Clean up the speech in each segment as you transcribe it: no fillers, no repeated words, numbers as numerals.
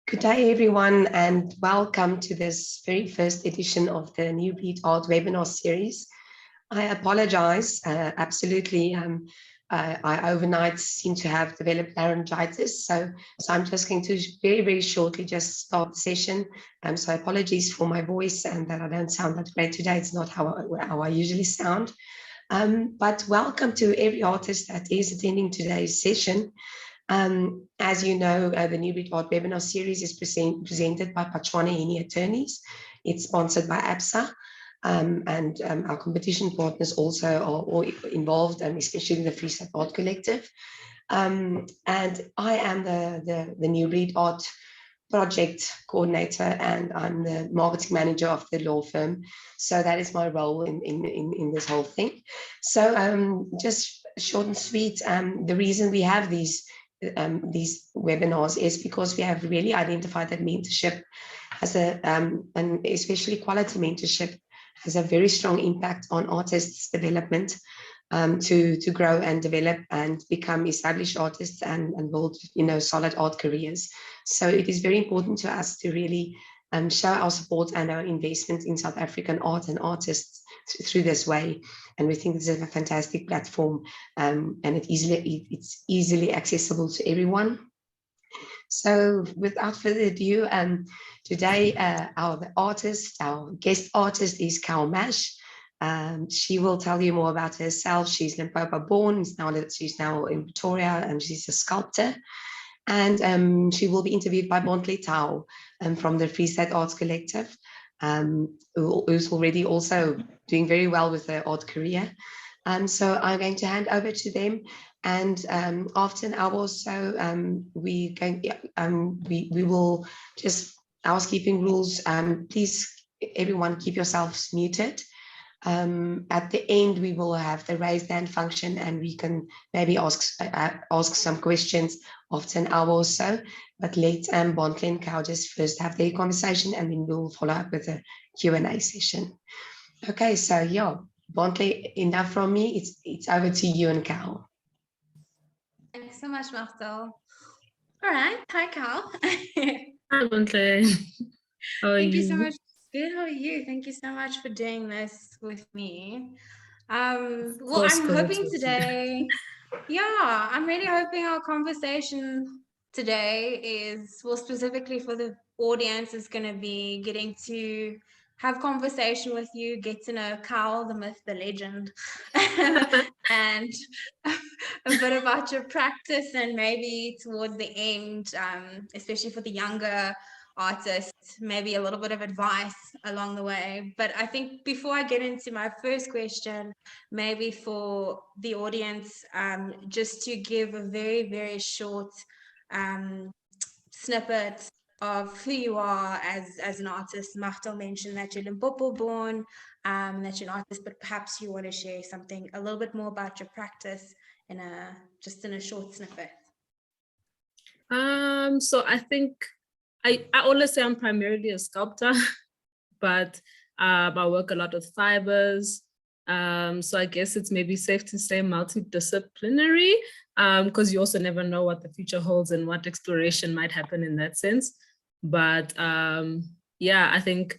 Good day, everyone, and welcome to this very first edition of the New Breed Art webinar series. I apologize, absolutely. I overnight seem to have developed laryngitis, so I'm just going to very shortly just start the session. So apologies for my voice and that I don't sound that great today. It's not how I usually sound. But welcome to every artist that is attending today's session. As you know, the New Breed Art webinar series is presented by Patshwana Henny Attorneys. It's sponsored by ABSA, and our competition partners also are all involved, especially the Free State Art Collective. And I am the New Breed Art project coordinator, and I'm the marketing manager of the law firm. So that is my role in this whole thing. So just short and sweet, the reason we have these webinars is because we have really identified that mentorship has and especially quality mentorship has a very strong impact on artists' development, to grow and develop and become established artists and build solid art careers. So it is very important to us to really show our support and our investment in South African art and artists through this way. And we think this is a fantastic platform, and it's easily accessible to everyone. So without further ado, today our guest artist is Cal Mash. She will tell you more about herself. She's Limpopo born. She's now in Pretoria, and she's a sculptor. And she will be interviewed by Bontle Tau from the Free State Arts Collective, who's already also doing very well with her art career. So I'm going to hand over to them, and after an hour or so, we will just housekeeping rules. Please, everyone, keep yourselves muted. At the end, we will have the raised hand function, and we can maybe ask some questions after an hour or so. But let Bontle and Cal just first have their conversation, and then we'll follow up with a Q&A session. Okay, so yeah, Bontle, enough from me. It's over to you and Cal. Thanks so much, Marcel. All right, hi Cal. Hi Bontle. How are you? Thank you so much. Good, how are you? Thank you so much for doing this with me. Well, I'm hoping today, yeah, I'm really hoping our conversation today is, well, specifically for the audience, is going to be getting to have conversation with you, get to know Cal, the myth, the legend, and a bit about your practice, and maybe towards the end, especially for the younger artists, maybe a little bit of advice along the way. But I think before I get into my first question, maybe for the audience, just to give a very short snippet of who you are as an artist. Martel mentioned that you're Limpopo born, that you're an artist, but perhaps you want to share something a little bit more about your practice in a short snippet. So I think I always say I'm primarily a sculptor, but I work a lot with fibers. So I guess it's maybe safe to say multidisciplinary, because you also never know what the future holds and what exploration might happen in that sense. But yeah, I think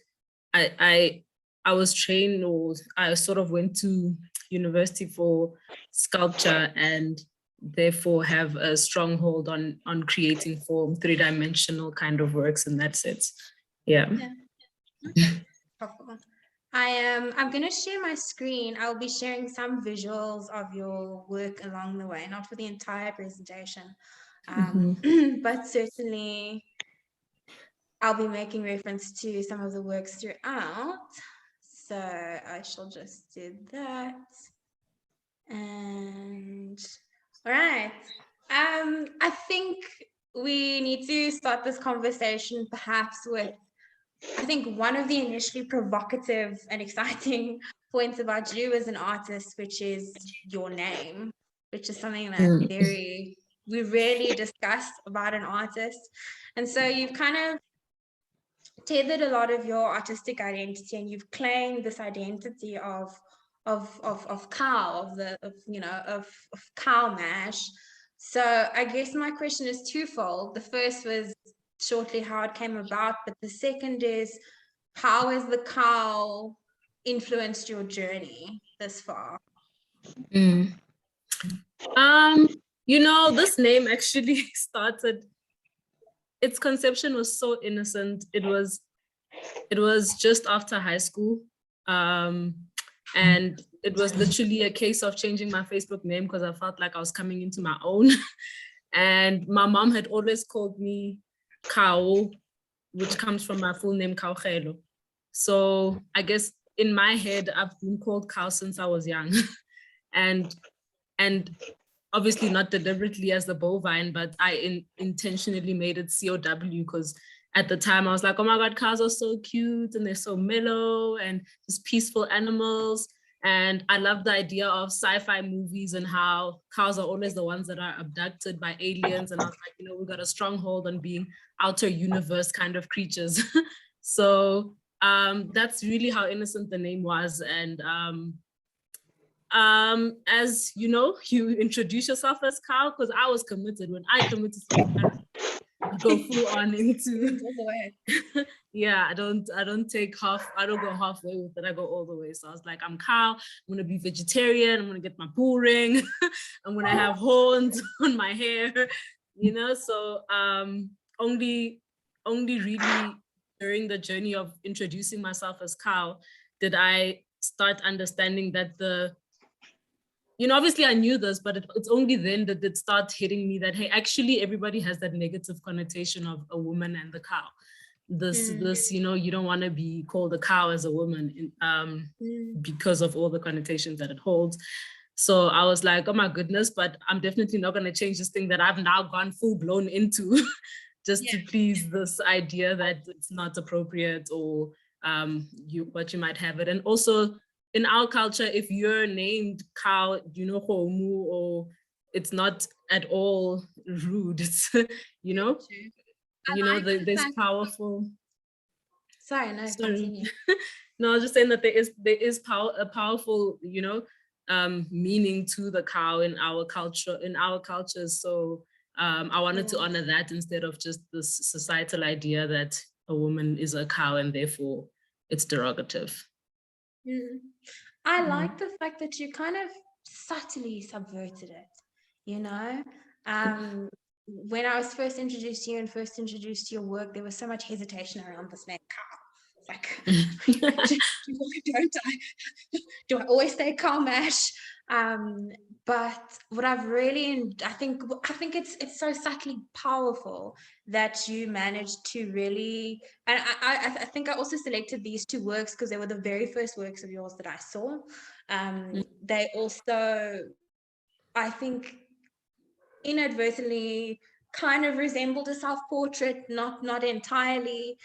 I was trained, or I sort of went to university for sculpture, and therefore have a strong hold on creating form, three-dimensional kind of works in that sense. Yeah. I'm going to share my screen. I'll be sharing some visuals of your work along the way, not for the entire presentation, but certainly I'll be making reference to some of the works throughout. So I shall just do that. And all right. I think we need to start this conversation perhaps with, I think, one of the initially provocative and exciting points about you as an artist, which is your name, which is something that we rarely discuss about an artist. And so you've kind of tethered a lot of your artistic identity, and you've claimed this identity of Cal, of Cal Mash. So I guess my question is twofold. The first was, shortly how it came about, but the second is, how has the cow influenced your journey this far? This name actually started, its conception was so innocent. It was just after high school. And it was literally a case of changing my Facebook name because I felt like I was coming into my own. And my mom had always called me Kao, which comes from my full name, Kaugelo. So I guess in my head, I've been called Kao since I was young. and obviously not deliberately as the bovine, but I intentionally made it COW because at the time I was like, oh my God, cows are so cute and they're so mellow and just peaceful animals. And I love the idea of sci-fi movies and how cows are always the ones that are abducted by aliens. And I was like, we got a stronghold on being outer universe kind of creatures. So that's really how innocent the name was. And as you introduce yourself as Kao, because I was committed. When I committed to go full on into yeah, I don't go halfway with it. I go all the way. So I was like, I'm Kao, I'm gonna be vegetarian, I'm gonna get my bull ring, I'm gonna have horns on my hair, so only really during the journey of introducing myself as Kao did I start understanding that obviously I knew this, but it's only then that it started hitting me that, hey, actually everybody has that negative connotation of a woman and the cow. This, you don't want to be called a cow as a woman because of all the connotations that it holds. So I was like, oh my goodness, but I'm definitely not going to change this thing that I've now gone full blown into just to please this idea that it's not appropriate or what you might have it. And also, in our culture, if you're named Kao, Homu, or it's not at all rude. It's, there's powerful. Sorry, no, continue. No, I was just saying that there is a powerful, meaning to the cow in our cultures. So I wanted to honor that instead of just this societal idea that a woman is a cow and therefore it's derogative. I like the fact that you kind of subtly subverted it, when I was first introduced to you and first introduced to your work, there was so much hesitation around this name, Kao. It's like, do I always say Kao Mash? But what I've really, I think it's so subtly powerful that you managed to really, and I think I also selected these two works because they were the very first works of yours that I saw. They also, I think, inadvertently kind of resembled a self-portrait, not entirely,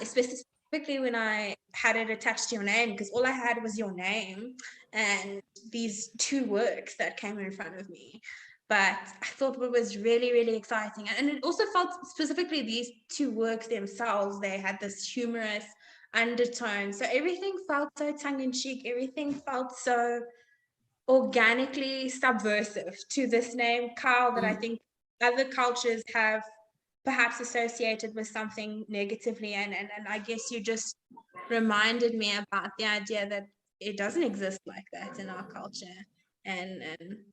specifically when I had it attached to your name, because all I had was your name and these two works that came in front of me. But I thought what was really, really exciting, and it also felt, specifically these two works themselves, they had this humorous undertone. So everything felt so tongue-in-cheek, everything felt so organically subversive to this name, Kao, that I think other cultures have perhaps associated with something negatively. And I guess you just reminded me about the idea that it doesn't exist like that in our culture. And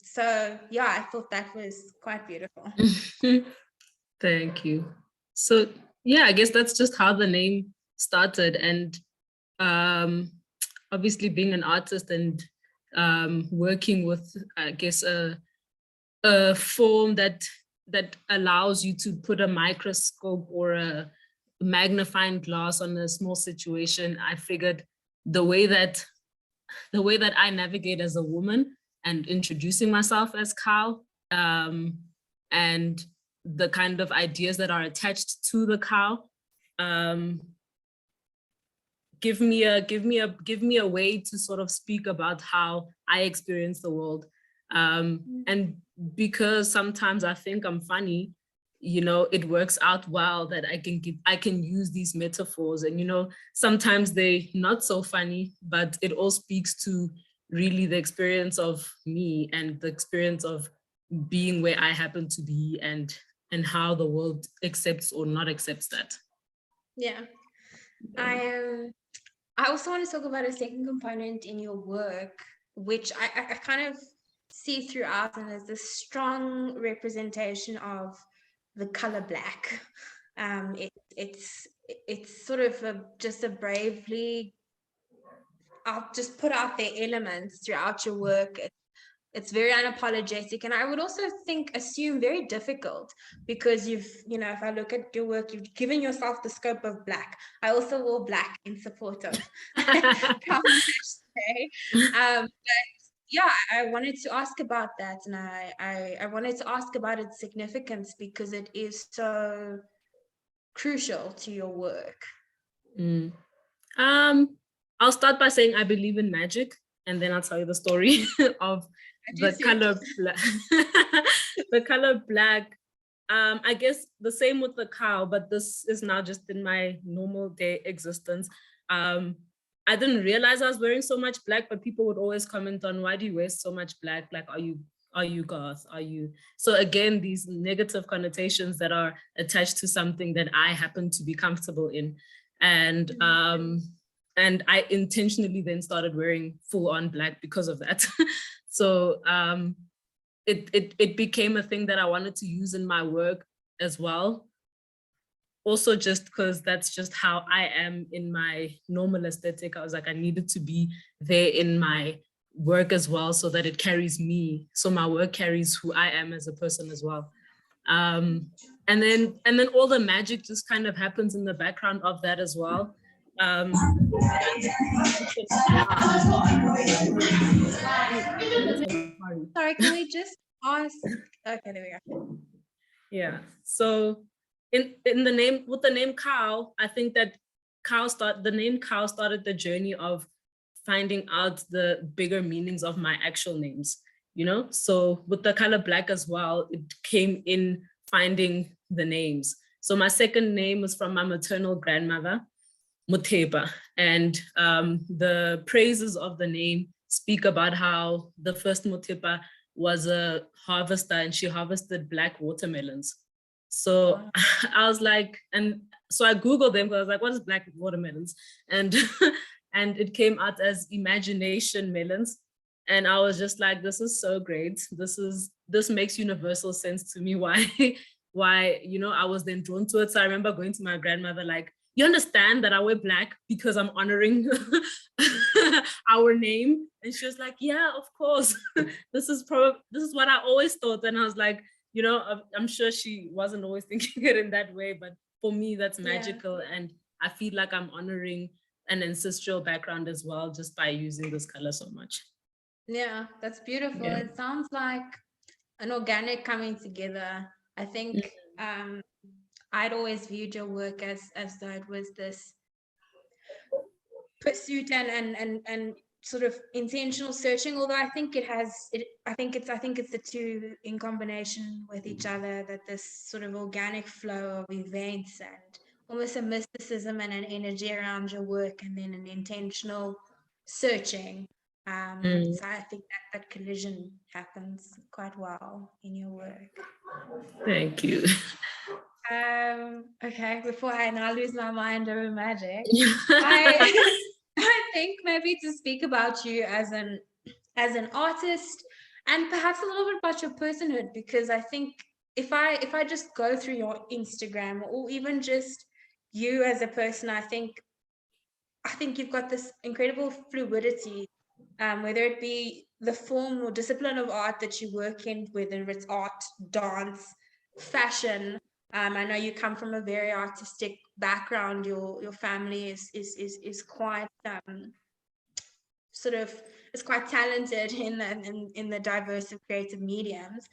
so, yeah, I thought that was quite beautiful. Thank you. So, yeah, I guess that's just how the name started. And obviously being an artist and working with, I guess, a form that allows you to put a microscope or a magnifying glass on a small situation, I figured the way that I navigate as a woman and introducing myself as Kao, and the kind of ideas that are attached to the cow, give me a way to sort of speak about how I experience the world. And because sometimes I think I'm funny, it works out well that I can use these metaphors, and sometimes they're not so funny, but it all speaks to really the experience of me and the experience of being where I happen to be, and and how the world accepts or not accepts that. Yeah. I also want to talk about a second component in your work, which I kind of see throughout, and there's this strong representation of the color black. It's sort of just a bravely, I'll just put out their elements throughout your work. It's very unapologetic, and I would also assume very difficult, because if I look at your work, you've given yourself the scope of black. I also wore black in support of but yeah, I wanted to ask about that, and I wanted to ask about its significance, because it is so crucial to your work. I'll start by saying I believe in magic, and then I'll tell you the story of the color black. The color black. I guess the same with the cow, but this is now just in my normal day existence. I didn't realize I was wearing so much black, but people would always comment on, why do you wear so much black? Like, are you goth? Are you? So again, these negative connotations that are attached to something that I happen to be comfortable in. And I intentionally then started wearing full on black because of that. So it became a thing that I wanted to use in my work as well. Also, just because that's just how I am in my normal aesthetic. I was like, I needed to be there in my work as well, so that it carries me. So my work carries who I am as a person as well. And then all the magic just kind of happens in the background of that as well. Sorry, can we just ask? Okay, there we go. Yeah. So in the name, with the name cow, I think that the name cow started the journey of finding out the bigger meanings of my actual names, So with the color black as well, it came in finding the names. So my second name was from my maternal grandmother, Mutepa, and the praises of the name speak about how the first Mutepa was a harvester, and she harvested black watermelons. So I was like, and so I Googled them, because I was like, what is black watermelons? And and it came out as imagination melons. And I was just like, this is so great. This makes universal sense to me. Why I was then drawn to it. So I remember going to my grandmother, like, you understand that I wear black because I'm honoring our name? And she was like, yeah, of course. This is what I always thought. And I was like, I'm sure she wasn't always thinking it in that way, but for me, that's magical. Yeah. And I feel like I'm honoring an ancestral background as well, just by using this color so much. Yeah, that's beautiful. Yeah. It sounds like an organic coming together. I think I'd always viewed your work as though it was this pursuit and sort of intentional searching, although I think I think it's the two in combination with each other, that this sort of organic flow of events and almost a mysticism and an energy around your work, and then an intentional searching. So I think that collision happens quite well in your work. Thank you. Okay, before I now lose my mind over magic, I think maybe to speak about you as an artist, and perhaps a little bit about your personhood, because I think if I just go through your Instagram, or even just you as a person, I think you've got this incredible fluidity, whether it be the form or discipline of art that you work in, whether it's art, dance, fashion. I know you come from a very artistic background. Your family is quite is quite talented in the diverse of creative mediums.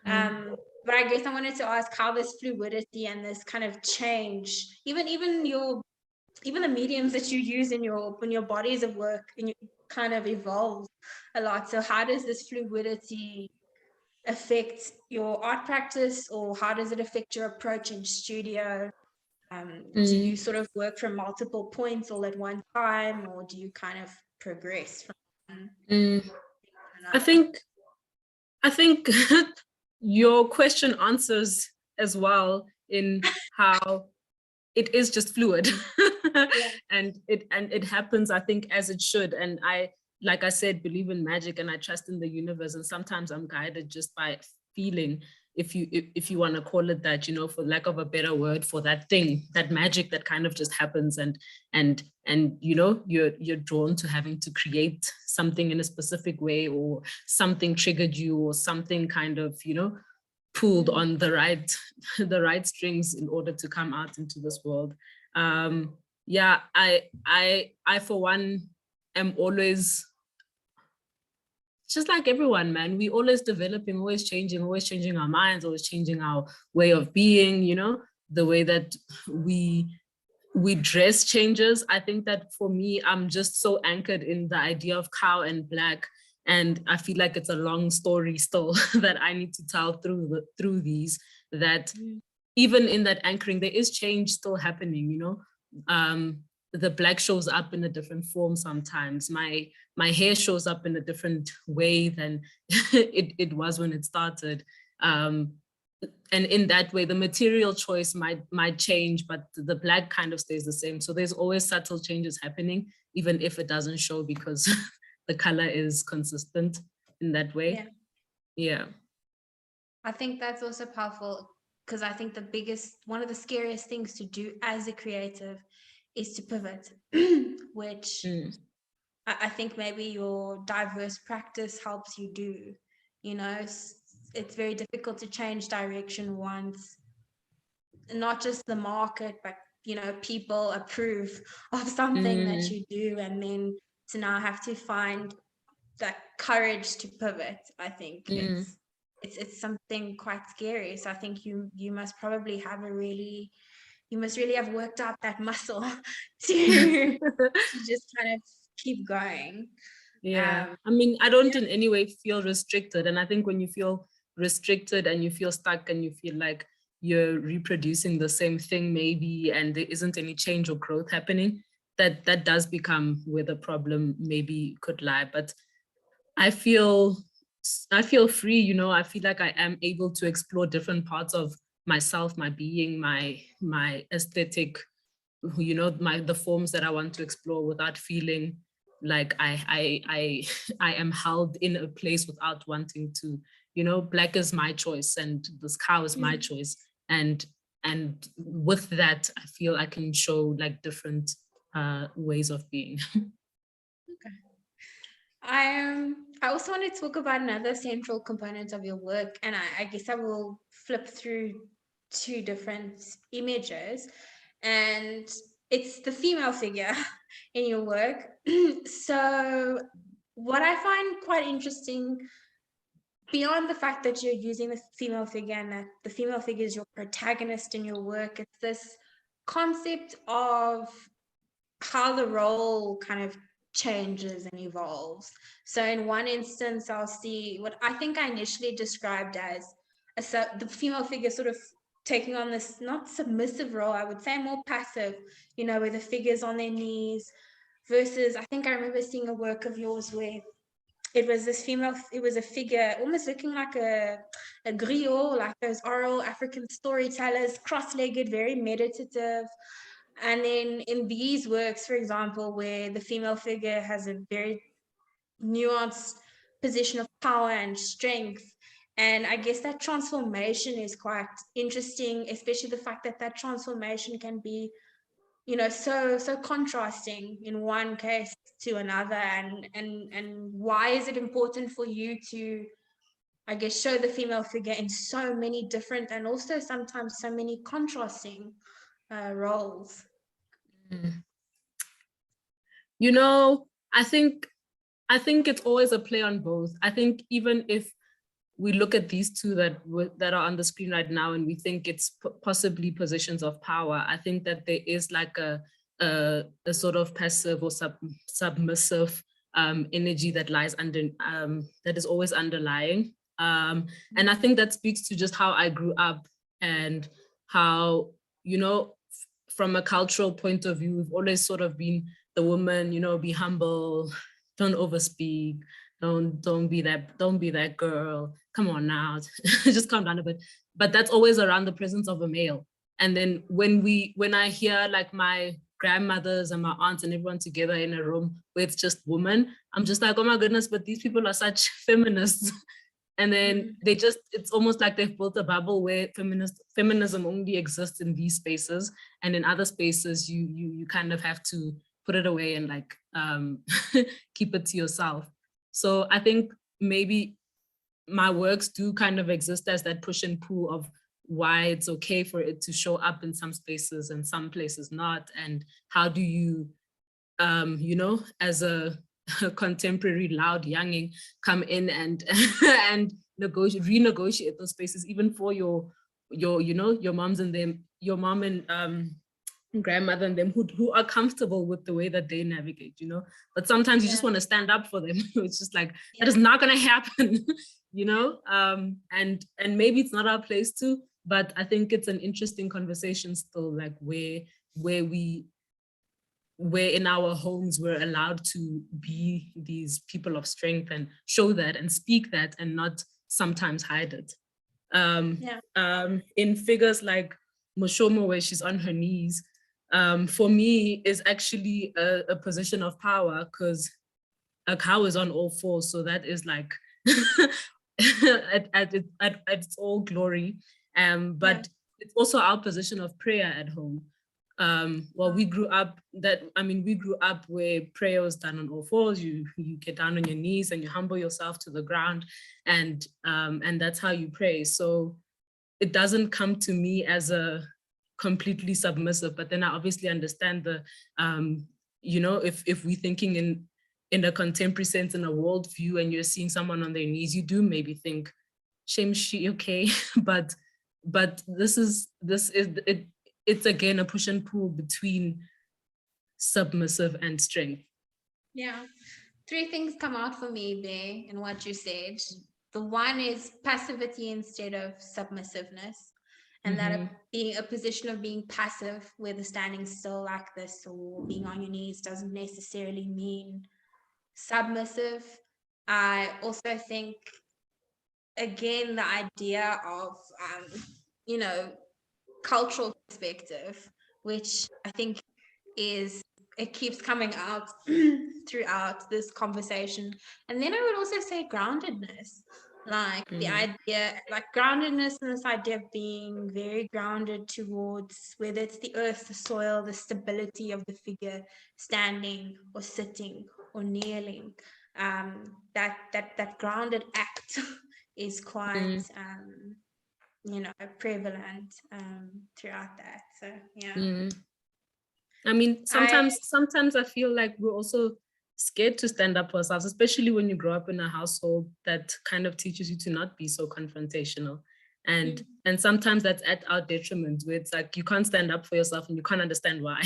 But I guess I wanted to ask how this fluidity and this kind of change, even the mediums that you use in your bodies of work, and you kind of evolve a lot. So how does this fluidity affect your art practice, or how does it affect your approach in studio? Do you sort of work from multiple points all at one time, or do you kind of progress from I think your question answers as well in how it is just fluid. Yeah. and it happens, I think, as it should. And I, like I said, believe in magic and I trust in the universe. And sometimes I'm guided just by feeling, if you want to call it that, you know, for lack of a better word, for that thing, that magic that kind of just happens. And you know, you're drawn to having to create something in a specific way, or something triggered you, or something kind of, you know, pulled on the right strings in order to come out into this world. Yeah, I for one am always, just like everyone, man, we always developing, always changing our minds, always changing our way of being, you know, the way that we dress changes. I think that for me, I'm just so anchored in the idea of cow and black. And I feel like it's a long story still that I need to tell through these, that even in that anchoring, there is change still happening, you know. The black shows up in a different form sometimes. My hair shows up in a different way than it was when it started. And in that way, the material choice might change, but the black kind of stays the same. So there's always subtle changes happening, even if it doesn't show, because the color is consistent in that way. Yeah. I think that's also powerful, because I think one of the scariest things to do as a creative is to pivot, which I think maybe your diverse practice helps you do. You know, it's very difficult to change direction once not just the market, but, you know, people approve of something that you do, and then to now have to find that courage to pivot. I think it's something quite scary. So I think you must probably have you must really have worked out that muscle to just kind of keep going. Yeah. I mean, I don't in any way feel restricted. And I think when you feel restricted and you feel stuck and you feel like you're reproducing the same thing maybe, and there isn't any change or growth happening, that does become where the problem maybe could lie. But I feel free, you know. I feel like I am able to explore different parts of myself, my being, my aesthetic, you know, the forms that I want to explore, without feeling like I am held in a place without wanting to, you know. Black is my choice and this cow is my choice. And with that, I feel I can show like different ways of being. Okay. I also want to talk about another central component of your work, and I guess I will flip through two different images, and it's the female figure in your work. So what I find quite interesting, beyond the fact that you're using the female figure and that the female figure is your protagonist in your work, it's this concept of how the role kind of changes and evolves. So in one instance, I'll see what I think I initially described as the female figure sort of taking on this not submissive role, I would say more passive, you know, where the figure's on their knees, versus I think I remember seeing a work of yours where it was a figure almost looking like a griot, like those oral African storytellers, cross-legged, very meditative. And then in these works, for example, where the female figure has a very nuanced position of power and strength, and I guess that transformation is quite interesting, especially the fact that that transformation can be, you know, so contrasting in one case to another. And why is it important for you to, I guess, show the female figure in so many different and also sometimes so many contrasting roles? You know, I think it's always a play on both. I think even if we look at these two that are on the screen right now and we think it's possibly positions of power, I think that there is like a sort of passive or submissive energy that lies under, that is always underlying. And I think that speaks to just how I grew up and how, you know, from a cultural point of view, we've always sort of been the woman, you know, be humble, don't overspeak, don't be that girl. Come on now, just calm down a bit. But that's always around the presence of a male. And then when I hear like my grandmothers and my aunts and everyone together in a room where it's just women, I'm just like, oh my goodness, but these people are such feminists. And then it's almost like they've built a bubble where feminism only exists in these spaces, and in other spaces you kind of have to put it away and like keep it to yourself. So I think maybe my works do kind of exist as that push and pull of why it's okay for it to show up in some spaces and some places not, and how do you, as a contemporary loud younging, come in and and renegotiate those spaces, even for your moms and them, your mom and grandmother and them who are comfortable with the way that they navigate, but sometimes you just want to stand up for them. It's just like, that is not going to happen. And maybe it's not our place to, but I think it's an interesting conversation still, like where in our homes we're allowed to be these people of strength and show that and speak that and not sometimes hide it. In figures like Moshomo, where she's on her knees, for me is actually a position of power, because a cow is on all fours, so that is like at its all glory. But it's also our position of prayer at home. We grew up where prayer was done on all fours. You get down on your knees and you humble yourself to the ground, and that's how you pray. So it doesn't come to me as a completely submissive, but then I obviously understand the, if we're thinking in a contemporary sense, in a worldview, and you're seeing someone on their knees, you do maybe think, shame she okay, but it's again a push and pull between submissive and strength. Yeah, 3 things come out for me there in what you said. The one is passivity instead of submissiveness, and that being a position of being passive, whether standing still like this or being on your knees, doesn't necessarily mean submissive. I also think, again, the idea of cultural perspective, which I think it keeps coming out throughout this conversation. And then I would also say groundedness, like the idea, like groundedness, and this idea of being very grounded towards whether it's the earth, the soil, the stability of the figure standing or sitting or kneeling. That grounded act is quite prevalent throughout that. So yeah. I mean, sometimes I feel like we're also scared to stand up for ourselves, especially when you grow up in a household that kind of teaches you to not be so confrontational. And sometimes that's at our detriment, where it's like you can't stand up for yourself and you can't understand why.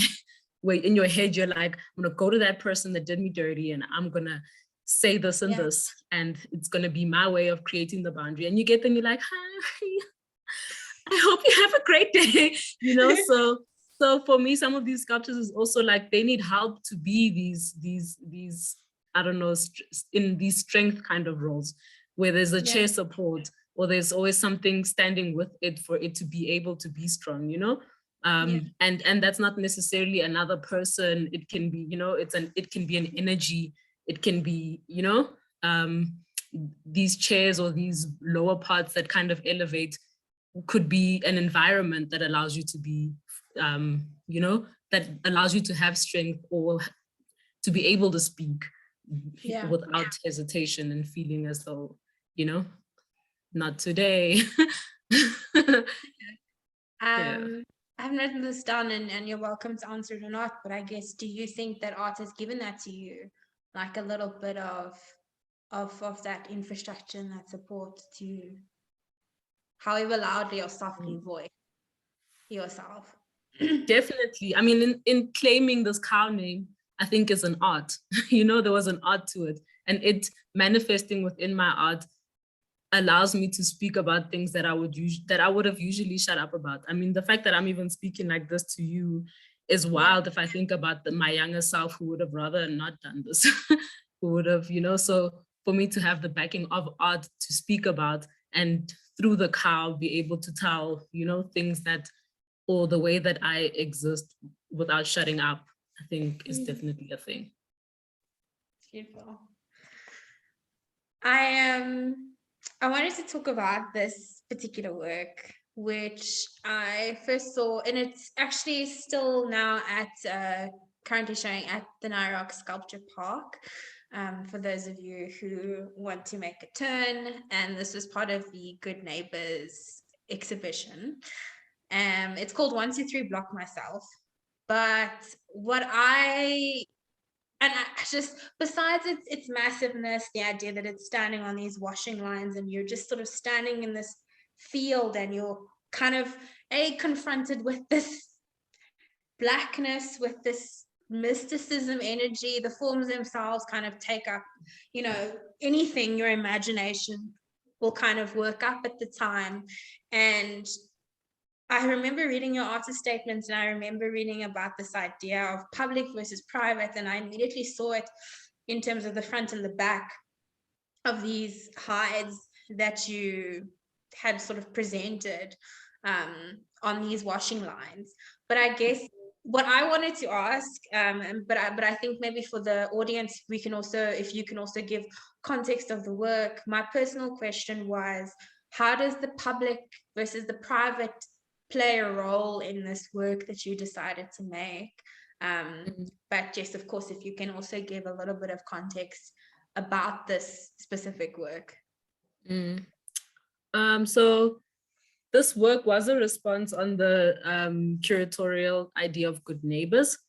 Where in your head you're like, I'm gonna go to that person that did me dirty and I'm gonna say this and this, and it's gonna be my way of creating the boundary. And you get them, you're like, hi, I hope you have a great day, So for me, some of these sculptures is also like they need help to be these I don't know, in these strength kind of roles, where there's a chair support, or there's always something standing with it for it to be able to be strong, and that's not necessarily another person. It can be, it can be an energy. It can be, these chairs or these lower parts that kind of elevate could be an environment that allows you to be, that allows you to have strength or to be able to speak without hesitation and feeling as though, not today. I've written this down and you're welcome to answer it or not, but I guess, do you think that art has given that to you? Like a little bit of that infrastructure and that support to however loudly or softly voice yourself? Definitely. I mean, in claiming this cow name, I think is an art. There was an art to it, and it manifesting within my art allows me to speak about things that I would have usually shut up about. I mean, the fact that I'm even speaking like this to you is wild if I think about my younger self, who would have rather not done this, who would have, so for me to have the backing of art to speak about, and through the cow be able to tell, you know, things that, or the way that I exist without shutting up, I think is definitely a thing. Beautiful. I wanted to talk about this particular work, which I first saw, and it's actually still now at currently showing at the Nairock Sculpture Park. For those of you who want to make a turn, and this was part of the Good Neighbors exhibition. It's called 123 Block Myself. But what I just, besides its massiveness, the idea that it's standing on these washing lines and you're just sort of standing in this field and you're kind of confronted with this blackness, with this mysticism energy, the forms themselves kind of take up, you know, anything your imagination will kind of work up at the time. And I remember reading your artist statements, and I remember reading about this idea of public versus private, and I immediately saw it in terms of the front and the back of these hides that you had sort of presented on these washing lines. But I guess what I wanted to ask, but I think maybe for the audience, we can also, if you can also give context of the work, my personal question was, how does the public versus the private play a role in this work that you decided to make? But yes, of course, if you can also give a little bit of context about this specific work. So this work was a response on the curatorial idea of good neighbors.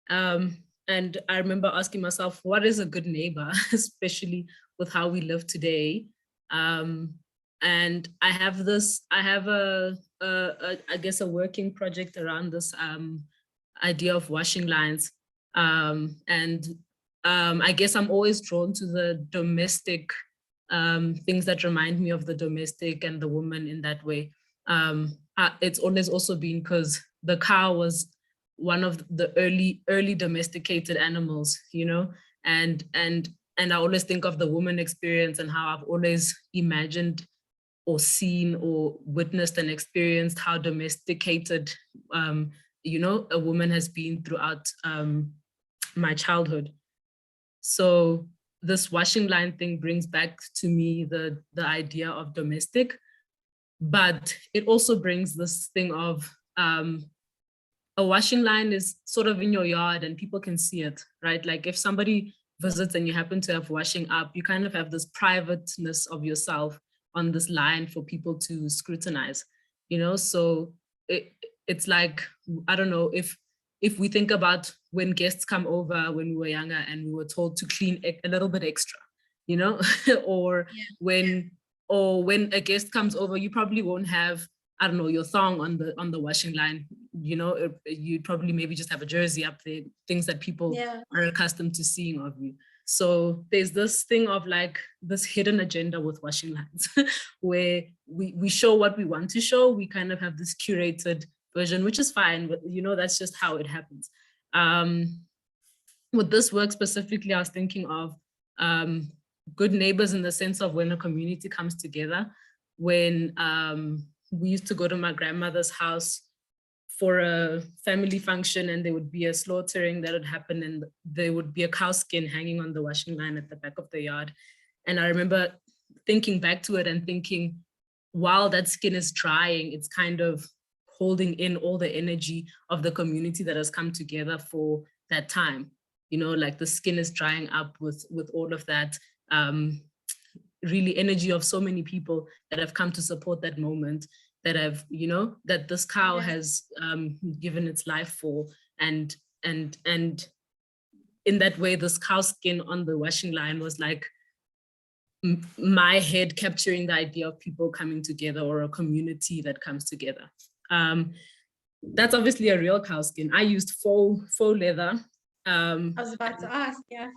And I remember asking myself, what is a good neighbor, especially with how we live today? And I have I guess a working project around this idea of washing lines. And I guess I'm always drawn to the domestic things that remind me of the domestic and the woman in that way. It's always also been because the cow was one of the early domesticated animals, you know, and I always think of the woman experience and how I've always imagined or seen or witnessed and experienced how domesticated, you know, a woman has been throughout my childhood. So this washing line thing brings back to me the idea of domestic, but it also brings this thing of a washing line is sort of in your yard and people can see it, right? Like if somebody visits and you happen to have washing up, you kind of have this privateness of yourself on this line for people to scrutinize, you know? So it's like, I don't know, if we think about when guests come over when we were younger and we were told to clean a little bit extra, you know, or when a guest comes over, you probably won't have, I don't know, your thong on the washing line, you know, you'd probably maybe just have a jersey up there, things that people are accustomed to seeing of you. So there's this thing of like this hidden agenda with washing lines where we show what we want to show. We kind of have this curated version, which is fine, but you know, that's just how it happens. With this work specifically, I was thinking of good neighbors in the sense of when a community comes together. When we used to go to my grandmother's house for a family function, and there would be a slaughtering that would happen, and there would be a cow skin hanging on the washing line at the back of the yard. And I remember thinking back to it and thinking, while that skin is drying, it's kind of holding in all the energy of the community that has come together for that time. You know, like the skin is drying up with all of that really energy of so many people that have come to support that moment, that have, you know, that this cow has given its life for, and in that way, this cow skin on the washing line was like my head capturing the idea of people coming together, or a community that comes together. That's obviously a real cow skin. I used faux leather. I was about to ask, yeah.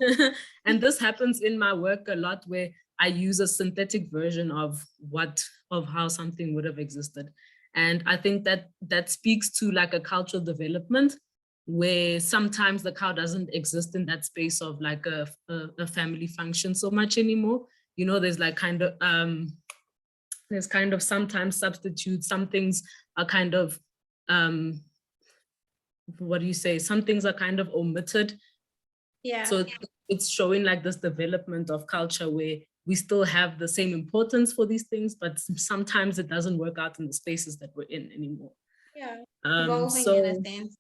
And this happens in my work a lot, where I use a synthetic version of how something would have existed. And I think that speaks to like a cultural development where sometimes the cow doesn't exist in that space of like a family function so much anymore. You know, there's like kind of sometimes substitutes, some things are kind of, what do you say? Some things are kind of omitted. Yeah. So it's showing like this development of culture where we still have the same importance for these things, but sometimes it doesn't work out in the spaces that we're in anymore. Yeah, evolving in a sense.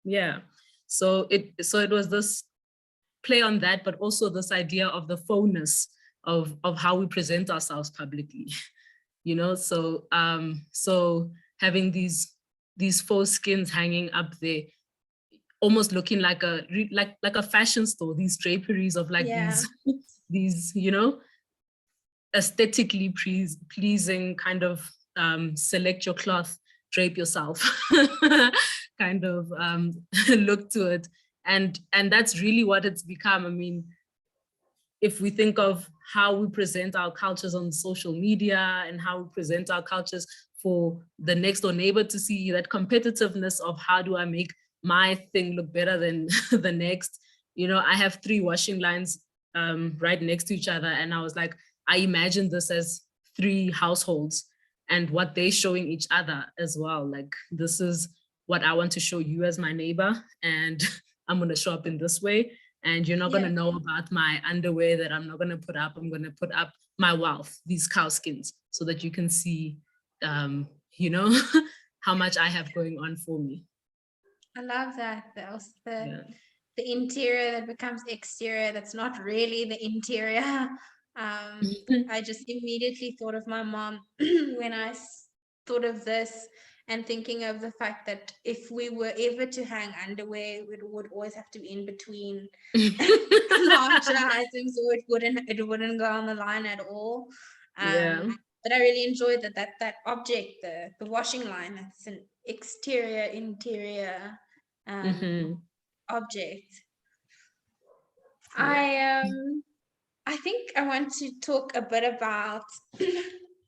Yeah, so it was this play on that, but also this idea of the faux-ness of how we present ourselves publicly, you know. So so having these faux skins hanging up there, almost looking like a fashion store, these draperies of like these, you know, aesthetically pleasing kind of select your cloth, drape yourself kind of look to it. And that's really what it's become. I mean, if we think of how we present our cultures on social media and how we present our cultures for the next door neighbor to see, that competitiveness of how do I make my thing look better than the next. You know, I have 3 washing lines right next to each other, and I was like, I imagine this as 3 households and what they're showing each other as well. Like, this is what I want to show you as my neighbor, and I'm going to show up in this way. And you're not going to know about my underwear that I'm not going to put up. I'm going to put up my wealth, these cow skins, so that you can see, you know, how much I have going on for me. I love that. The interior that becomes exterior, that's not really the interior. I just immediately thought of my mom when I thought of this, and thinking of the fact that if we were ever to hang underwear, it would always have to be in between larger items, or it wouldn't go on the line at all. But I really enjoyed that object, the washing line. That's an exterior interior object. I think I want to talk a bit about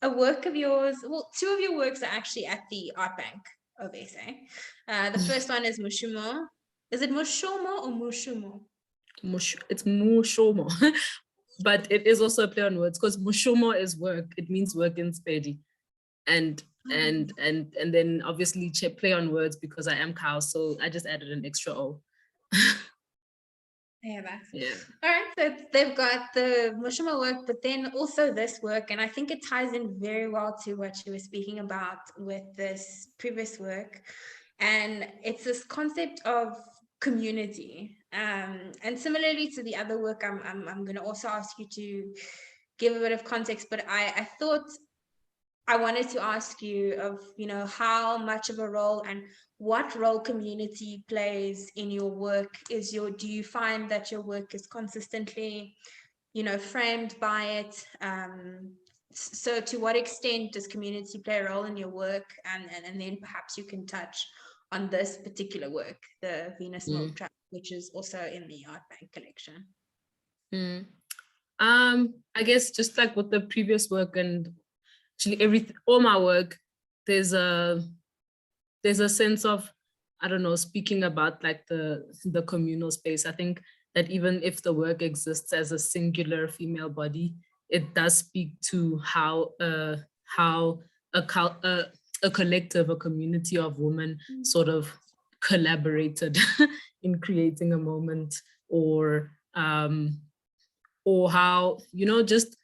a work of yours. Well, 2 of your works are actually at the Art Bank of SA. The first one is Mushomo. Is it Mushomo or Mushumo? It's Mushomo, but it is also a play on words, because Mushomo is work. It means work in Sepedi, and then obviously play on words because I am cow, so I just added an extra O. Yeah. All right, so they've got the Mushomo work, but then also this work, and I think it ties in very well to what you were speaking about with this previous work, and it's this concept of community. And similarly to the other work, I'm going to also ask you to give a bit of context, but I thought I wanted to ask you of, you know, how much of a role and what role community plays in your work. Do you find that your work is consistently, you know, framed by it? So to what extent does community play a role in your work? And then perhaps you can touch on this particular work, the Venus Milk Trap, which is also in the Art Bank collection. I guess just like with the previous work and actually all my work, there's a sense of, I don't know, speaking about like the communal space. I think that even if the work exists as a singular female body, it does speak to how a collective, a community of women sort of collaborated in creating a moment, or how, you know, just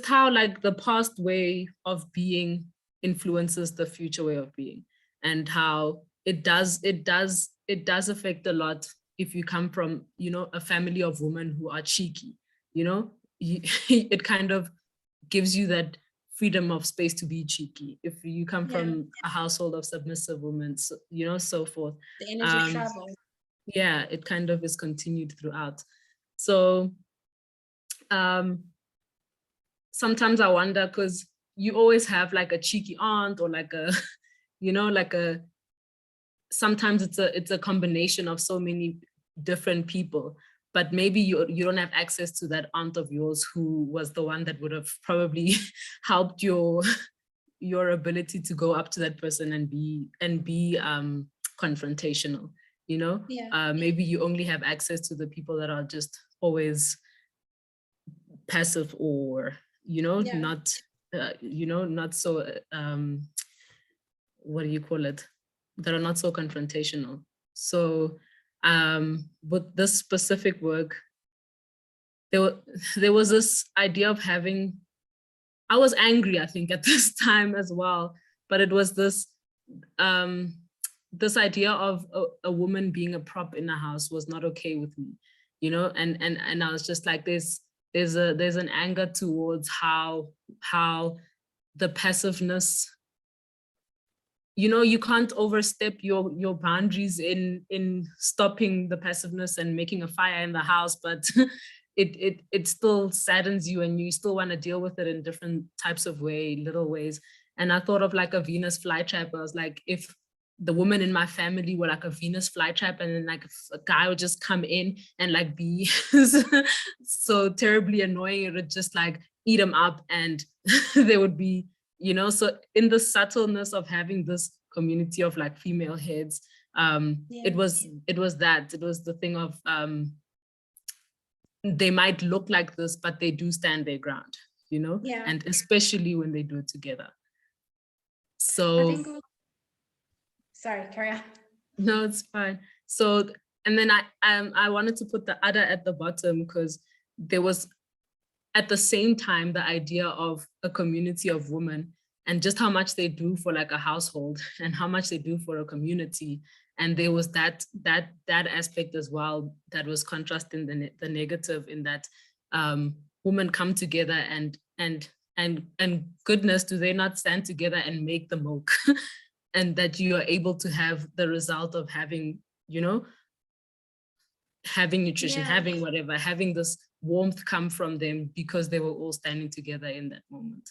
how like the past way of being influences the future way of being, and how it does affect a lot if you come from, you know, a family of women who are cheeky, you know, it kind of gives you that freedom of space to be cheeky. If you come from a household of submissive women, so, you know, so forth. The energy travels. Yeah, it kind of is continued throughout. So sometimes I wonder, because you always have like a cheeky aunt, or like a, you know, like sometimes it's a combination of so many different people, but maybe you don't have access to that aunt of yours who was the one that would have probably helped your ability to go up to that person and be confrontational, you know? Yeah. Maybe you only have access to the people that are just always passive or, you know, Yeah. not, you know, not so, what do you call it? That are not so confrontational. So with this specific work, there was this idea of having, I was angry, I think, at this time as well, but it was this this idea of a woman being a prop in a house was not okay with me, you know, and I was just like, there's an anger towards how the passiveness, you know, you can't overstep your boundaries in stopping the passiveness and making a fire in the house, but it still saddens you and you still want to deal with it in different types of little ways. And I thought of like a Venus flytrap. I was like, if the women in my family were like a Venus flytrap, and then like a guy would just come in and like be so terribly annoying, it would just like eat them up, and they would be, you know. So in the subtleness of having this community of like female heads, it was the thing of they might look like this, but they do stand their ground, you know. Yeah. And especially when they do it together. So I think sorry, carry on. No, it's fine. So, and then I wanted to put the other at the bottom because there was at the same time the idea of a community of women and just how much they do for like a household and how much they do for a community. And there was that aspect as well that was contrasting the negative, in that women come together and goodness, do they not stand together and make the milk? And that you are able to have the result of having, you know, having nutrition, having whatever, having this warmth come from them because they were all standing together in that moment.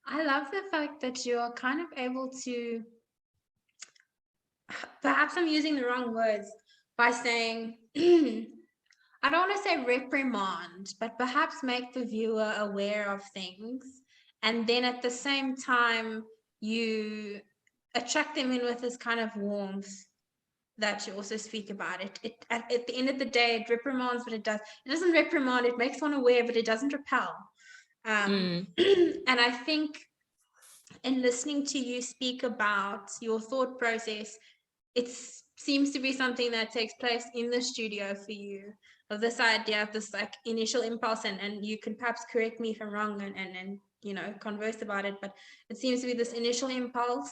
I love the fact that you're kind of able to, perhaps I'm using the wrong words by saying, I don't want to say reprimand, but perhaps make the viewer aware of things. And then at the same time, you attract them in with this kind of warmth that you also speak about. It at the end of the day, it reprimands, but it doesn't reprimand, it makes one aware, but it doesn't repel. And I think in listening to you speak about your thought process, it seems to be something that takes place in the studio for you, of this idea of this like initial impulse, and you can perhaps correct me if I'm wrong and you know, converse about it, but it seems to be this initial impulse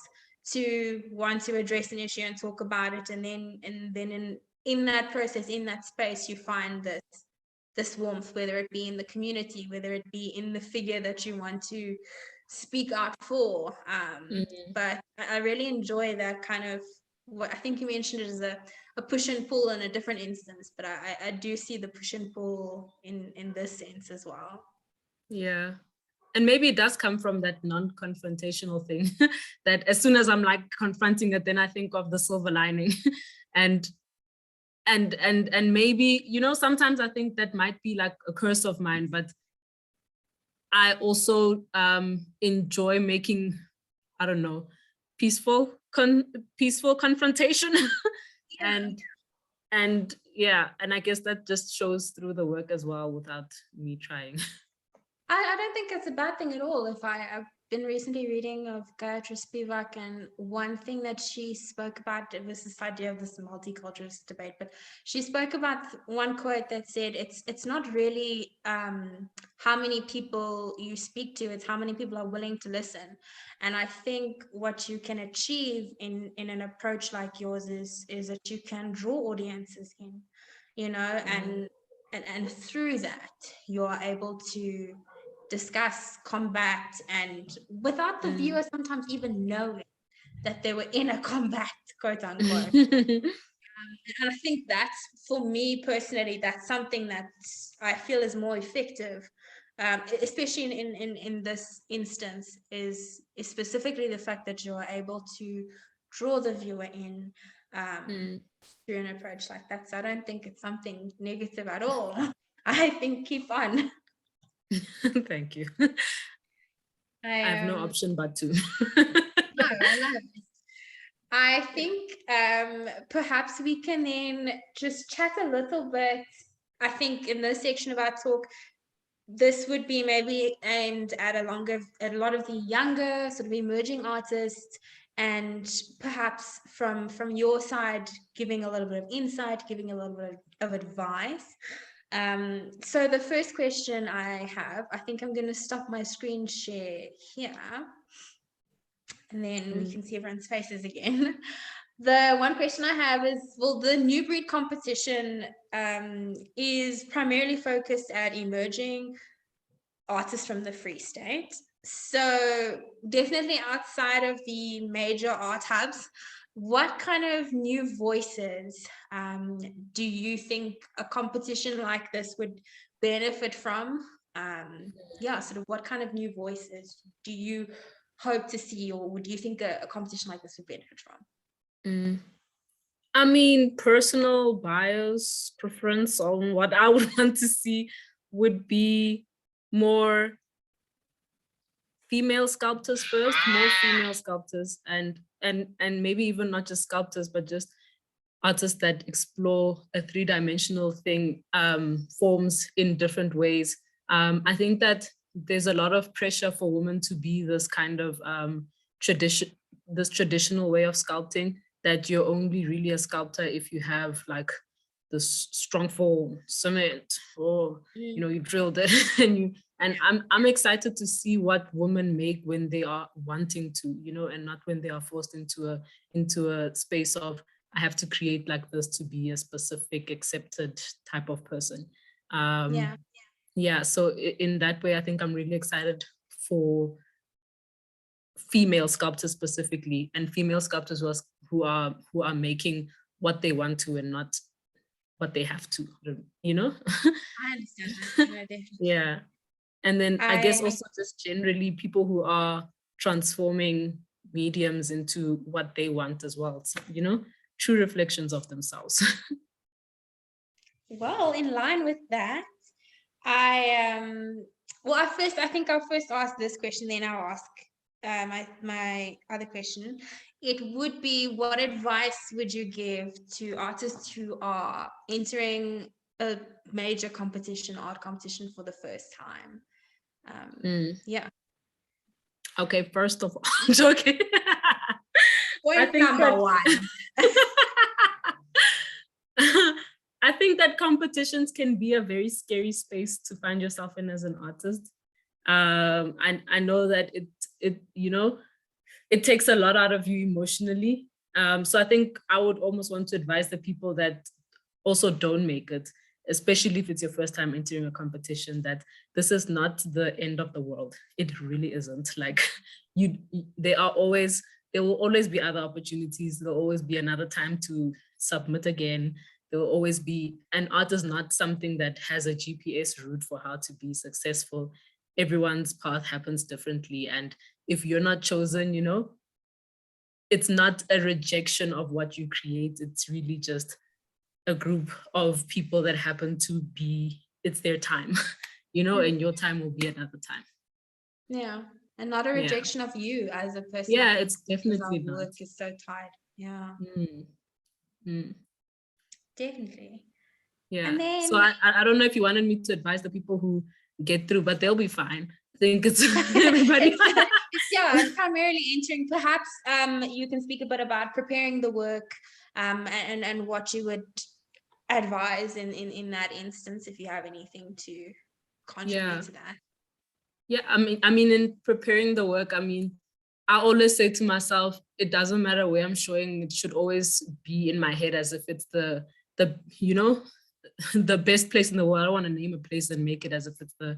to want to address an issue and talk about it, and then in that process, in that space, you find this warmth, whether it be in the community, whether it be in the figure that you want to speak out for. But I really enjoy that kind of, what I think you mentioned it as a push and pull in a different instance, but I do see the push and pull in this sense as well. Yeah. And maybe it does come from that non-confrontational thing that as soon as I'm like confronting it, then I think of the silver lining. and maybe, you know, sometimes I think that might be like a curse of mine, but I also enjoy making, I don't know, peaceful confrontation. And yeah, and I guess that just shows through the work as well without me trying. I don't think it's a bad thing at all. I've been recently reading of Gayatri Spivak, and one thing that she spoke about was this idea of this multicultural debate, but she spoke about one quote that said, it's not really how many people you speak to, it's how many people are willing to listen. And I think what you can achieve in an approach like yours is that you can draw audiences in, you know, and through that you are able to discuss, combat, and without the viewer sometimes even knowing that they were in a combat, quote unquote. And I think that's, for me personally, that's something that I feel is more effective, especially in this instance, is specifically the fact that you are able to draw the viewer in through an approach like that. So I don't think it's something negative at all. I think keep on. Thank you. I have no option but to. No, I love it. I think perhaps we can then just chat a little bit. I think in this section of our talk, this would be maybe aimed at a lot of the younger sort of emerging artists, and perhaps from your side, giving a little bit of insight, giving a little bit of advice. So the first question I have, I think I'm going to stop my screen share here, and then we can see everyone's faces again. The one question I have is, well, the New Breed competition is primarily focused at emerging artists from the Free State. So definitely outside of the major art hubs, what kind of new voices do you think a competition like this would benefit from? Sort of what kind of new voices do you hope to see, or would you think a competition like this would benefit from? I mean, personal bias, preference on what I would want to see would be more female sculptors first, more female sculptors, and maybe even not just sculptors, but just artists that explore a three-dimensional thing, forms in different ways. I think that there's a lot of pressure for women to be this kind of traditional way of sculpting, that you're only really a sculptor if you have like this strong form, cement, or you drilled it, and I'm excited to see what women make when they are wanting to, and not when they are forced into a space of, I have to create like this to be a specific accepted type of person. So in that way, I think I'm really excited for female sculptors specifically, and female sculptors who are making what they want to and not what they have to, I understand that. Yeah. And then I guess also just generally people who are transforming mediums into what they want as well, so, true reflections of themselves. Well, in line with that, I think I'll first ask this question, then I'll ask my other question. It would be, what advice would you give to artists who are entering a major art competition for the first time? Okay, first of all, I'm joking. Point number one. I think that competitions can be a very scary space to find yourself in as an artist. I know that it takes a lot out of you emotionally. So I think I would almost want to advise the people that also don't make it, especially if it's your first time entering a competition, that this is not the end of the world. It really isn't. Like there will always be other opportunities. There'll always be another time to submit again. There will always be, and art is not something that has a GPS route for how to be successful. Everyone's path happens differently. And if you're not chosen, it's not a rejection of what you create. It's really just a group of people that happen to be, it's their time, and your time will be another time. Yeah. And not a rejection of you as a person. Yeah, it's definitely not. Work is so tight. Yeah. Definitely. Yeah. And then, so I don't know if you wanted me to advise the people who get through, but they'll be fine. I think it's everybody. it's primarily entering. Perhaps you can speak a bit about preparing the work, and what you would advise in that instance, if you have anything to contribute to that. Yeah, I mean, in preparing the work, I always say to myself, it doesn't matter where I'm showing, it should always be in my head as if it's the the best place in the world. I don't want to name a place and make it as if it's the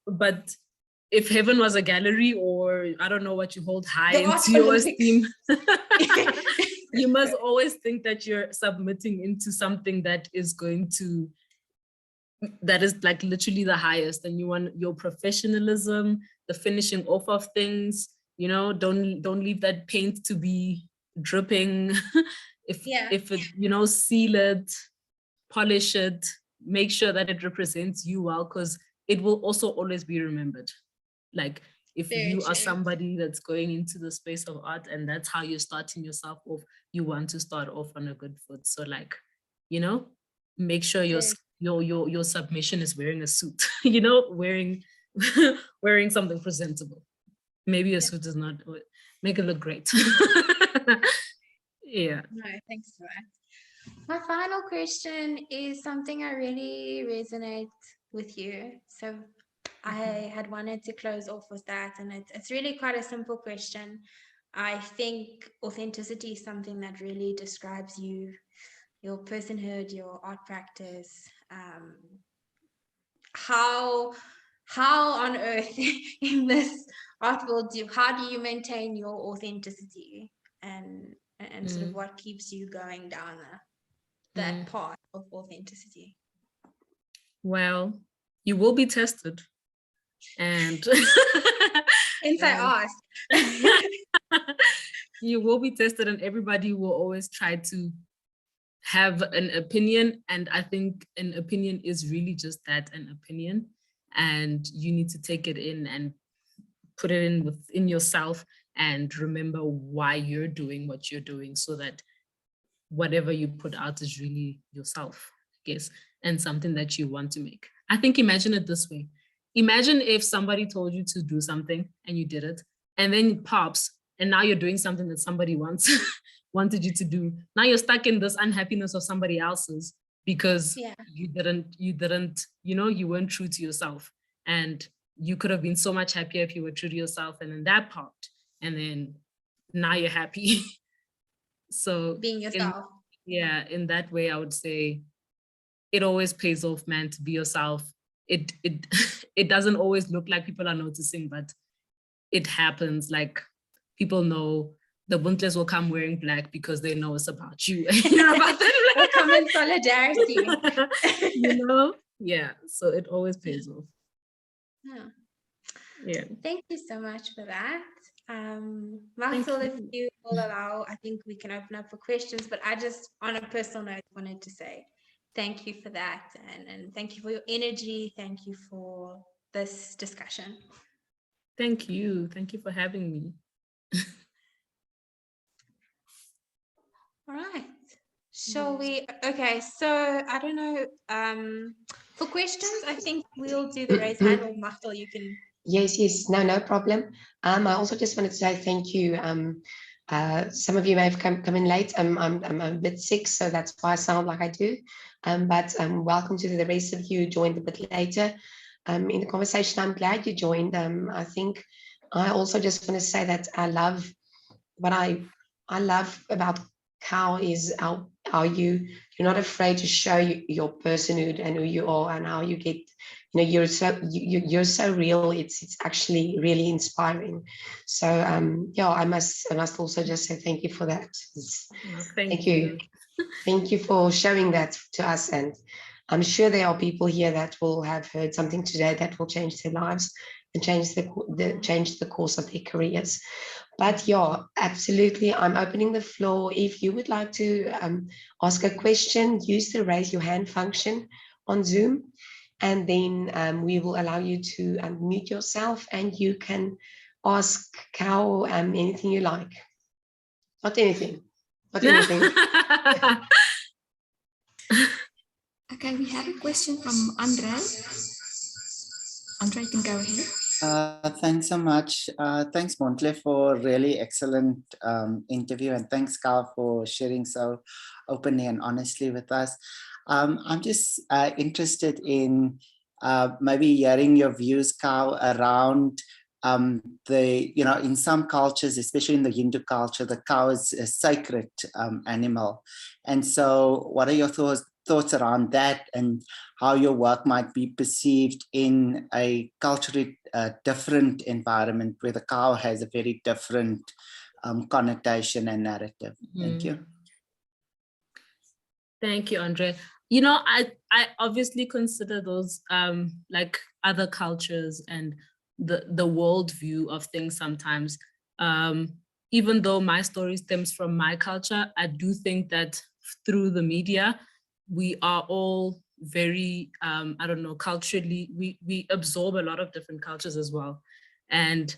but if heaven was a gallery, or I don't know what you hold high into your esteem, you must always think that you're submitting into something that is like literally the highest, and you want your professionalism, the finishing off of things, don't leave that paint to be dripping. if it, seal it, polish it, make sure that it represents you well, because it will also always be remembered. Like if Very you are true. somebody that's going into the space of art and that's how you're starting yourself off, you want to start off on a good foot. So like, you know, make sure your submission is wearing a suit, you know, wearing wearing something presentable. Maybe a suit is not, make it look great. Yeah. No, thanks for that. My final question is something I really resonate with you. So I had wanted to close off with that, and it's really quite a simple question. I think authenticity is something that really describes you, your personhood, your art practice. How on earth in this art world how do you maintain your authenticity and sort of what keeps you going down that path of authenticity? Well, you will be tested. And Since I asked. You will be tested, and everybody will always try to have an opinion. And I think an opinion is really just that, an opinion. And you need to take it in and put it in within yourself and remember why you're doing what you're doing, so that whatever you put out is really yourself, I guess, and something that you want to make. I think, imagine it this way. Imagine if somebody told you to do something and you did it, and then it pops, and now you're doing something that somebody wanted you to do. Now you're stuck in this unhappiness of somebody else's because you didn't, you know, you weren't true to yourself. And you could have been so much happier if you were true to yourself, and then that popped, and then now you're happy. So being yourself. In that way, I would say it always pays off, man, to be yourself. It it doesn't always look like people are noticing, but it happens. Like, people know the Buntles will come wearing black because they know it's about you. You know about them. They'll come in solidarity. You know? Yeah. So it always pays off. Yeah. Thank you so much for that. Marcel, if you will allow, I think we can open up for questions, but I just, on a personal note, wanted to say thank you for that, and thank you for your energy. Thank you for this discussion. Thank you. Thank you for having me. All right. Shall we? Okay, so I don't know. For questions, I think we'll do the raise hand, or Marcel, you can. Yes, no problem. I also just wanted to say thank you. Some of you may have come in late. I'm a bit sick, so that's why I sound like I do. But welcome to the rest of you who joined a bit later in the conversation. I'm glad you joined. I think I also just want to say that I love what I love about Cow is how you're not afraid to show your personhood and who you are, and how you get, you know, you're so real. It's actually really inspiring. So yeah, I must also just say thank you for that. Thank you. Thank you for showing that to us, and I'm sure there are people here that will have heard something today that will change their lives and change the course of their careers. But yeah, absolutely. I'm opening the floor. If you would like to ask a question, use the raise your hand function on Zoom, and then we will allow you to unmute yourself, and you can ask Cow anything you like. Not anything. Okay, we have a question from Andre. Andre, you can go ahead. Thanks so much. Thanks, Montle, for really excellent interview, and thanks, Cow, for sharing so openly and honestly with us. I'm just interested in maybe hearing your views, Cow, around in some cultures, especially in the Hindu culture, the cow is a sacred animal. And so what are your thoughts around that, and how your work might be perceived in a culturally different environment where the cow has a very different connotation and narrative? Thank you. Thank you, Andre. You know, I obviously consider those like other cultures and the world view of things sometimes. Even though my story stems from my culture, I do think that through the media, we are all very, I don't know, culturally, we absorb a lot of different cultures as well. And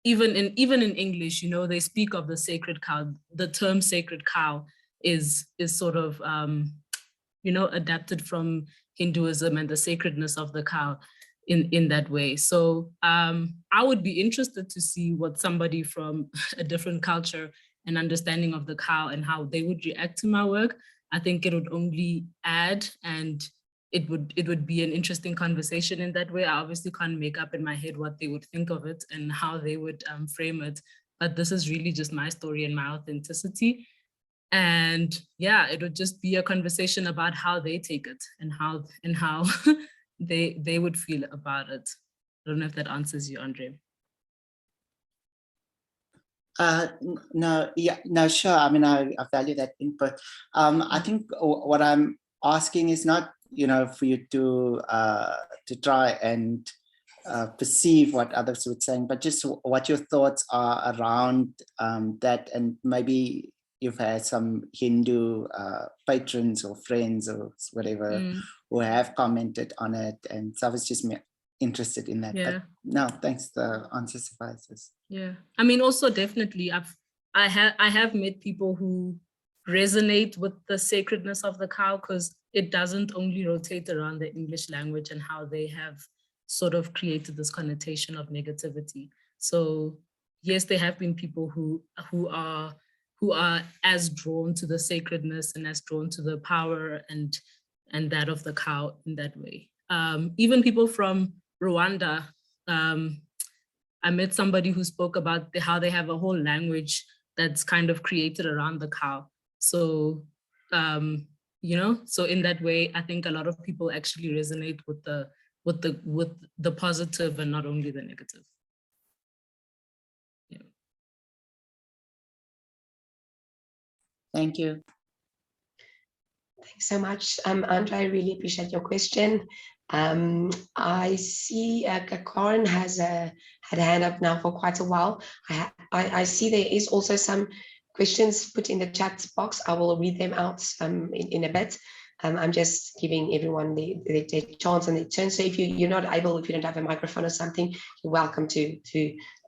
even in English, they speak of the sacred cow. The term sacred cow is sort of adapted from Hinduism and the sacredness of the cow in that way. So I would be interested to see what somebody from a different culture and understanding of the cow and how they would react to my work. I think it would only add, and it would be an interesting conversation in that way. I obviously can't make up in my head what they would think of it and how they would frame it, but this is really just my story and my authenticity. And yeah, it would just be a conversation about how they take it and how they would feel about it. I don't know if that answers you, Andre. No, yeah, no, sure. I mean, I value that input. I think what I'm asking is not, for you to try and perceive what others would say, but just what your thoughts are around that, and maybe you've had some Hindu patrons or friends or whatever who have commented on it, and so I was just interested in that. Yeah. But no, thanks. The answer suffices. Yeah, I mean, also definitely, I have met people who resonate with the sacredness of the cow, because it doesn't only rotate around the English language and how they have sort of created this connotation of negativity. So yes, there have been people who are as drawn to the sacredness and as drawn to the power and that of the cow in that way. Even people from Rwanda. I met somebody who spoke about how they have a whole language that's kind of created around the cow. So, so in that way, I think a lot of people actually resonate with the positive and not only the negative. Yeah. Thank you. Thanks so much, Andre. I really appreciate your question. I see Karen had a hand up now for quite a while. I see there is also some questions put in the chat box. I will read them out in a bit. I'm just giving everyone the chance and the turn. So if you're not able, if you don't have a microphone or something, you're welcome to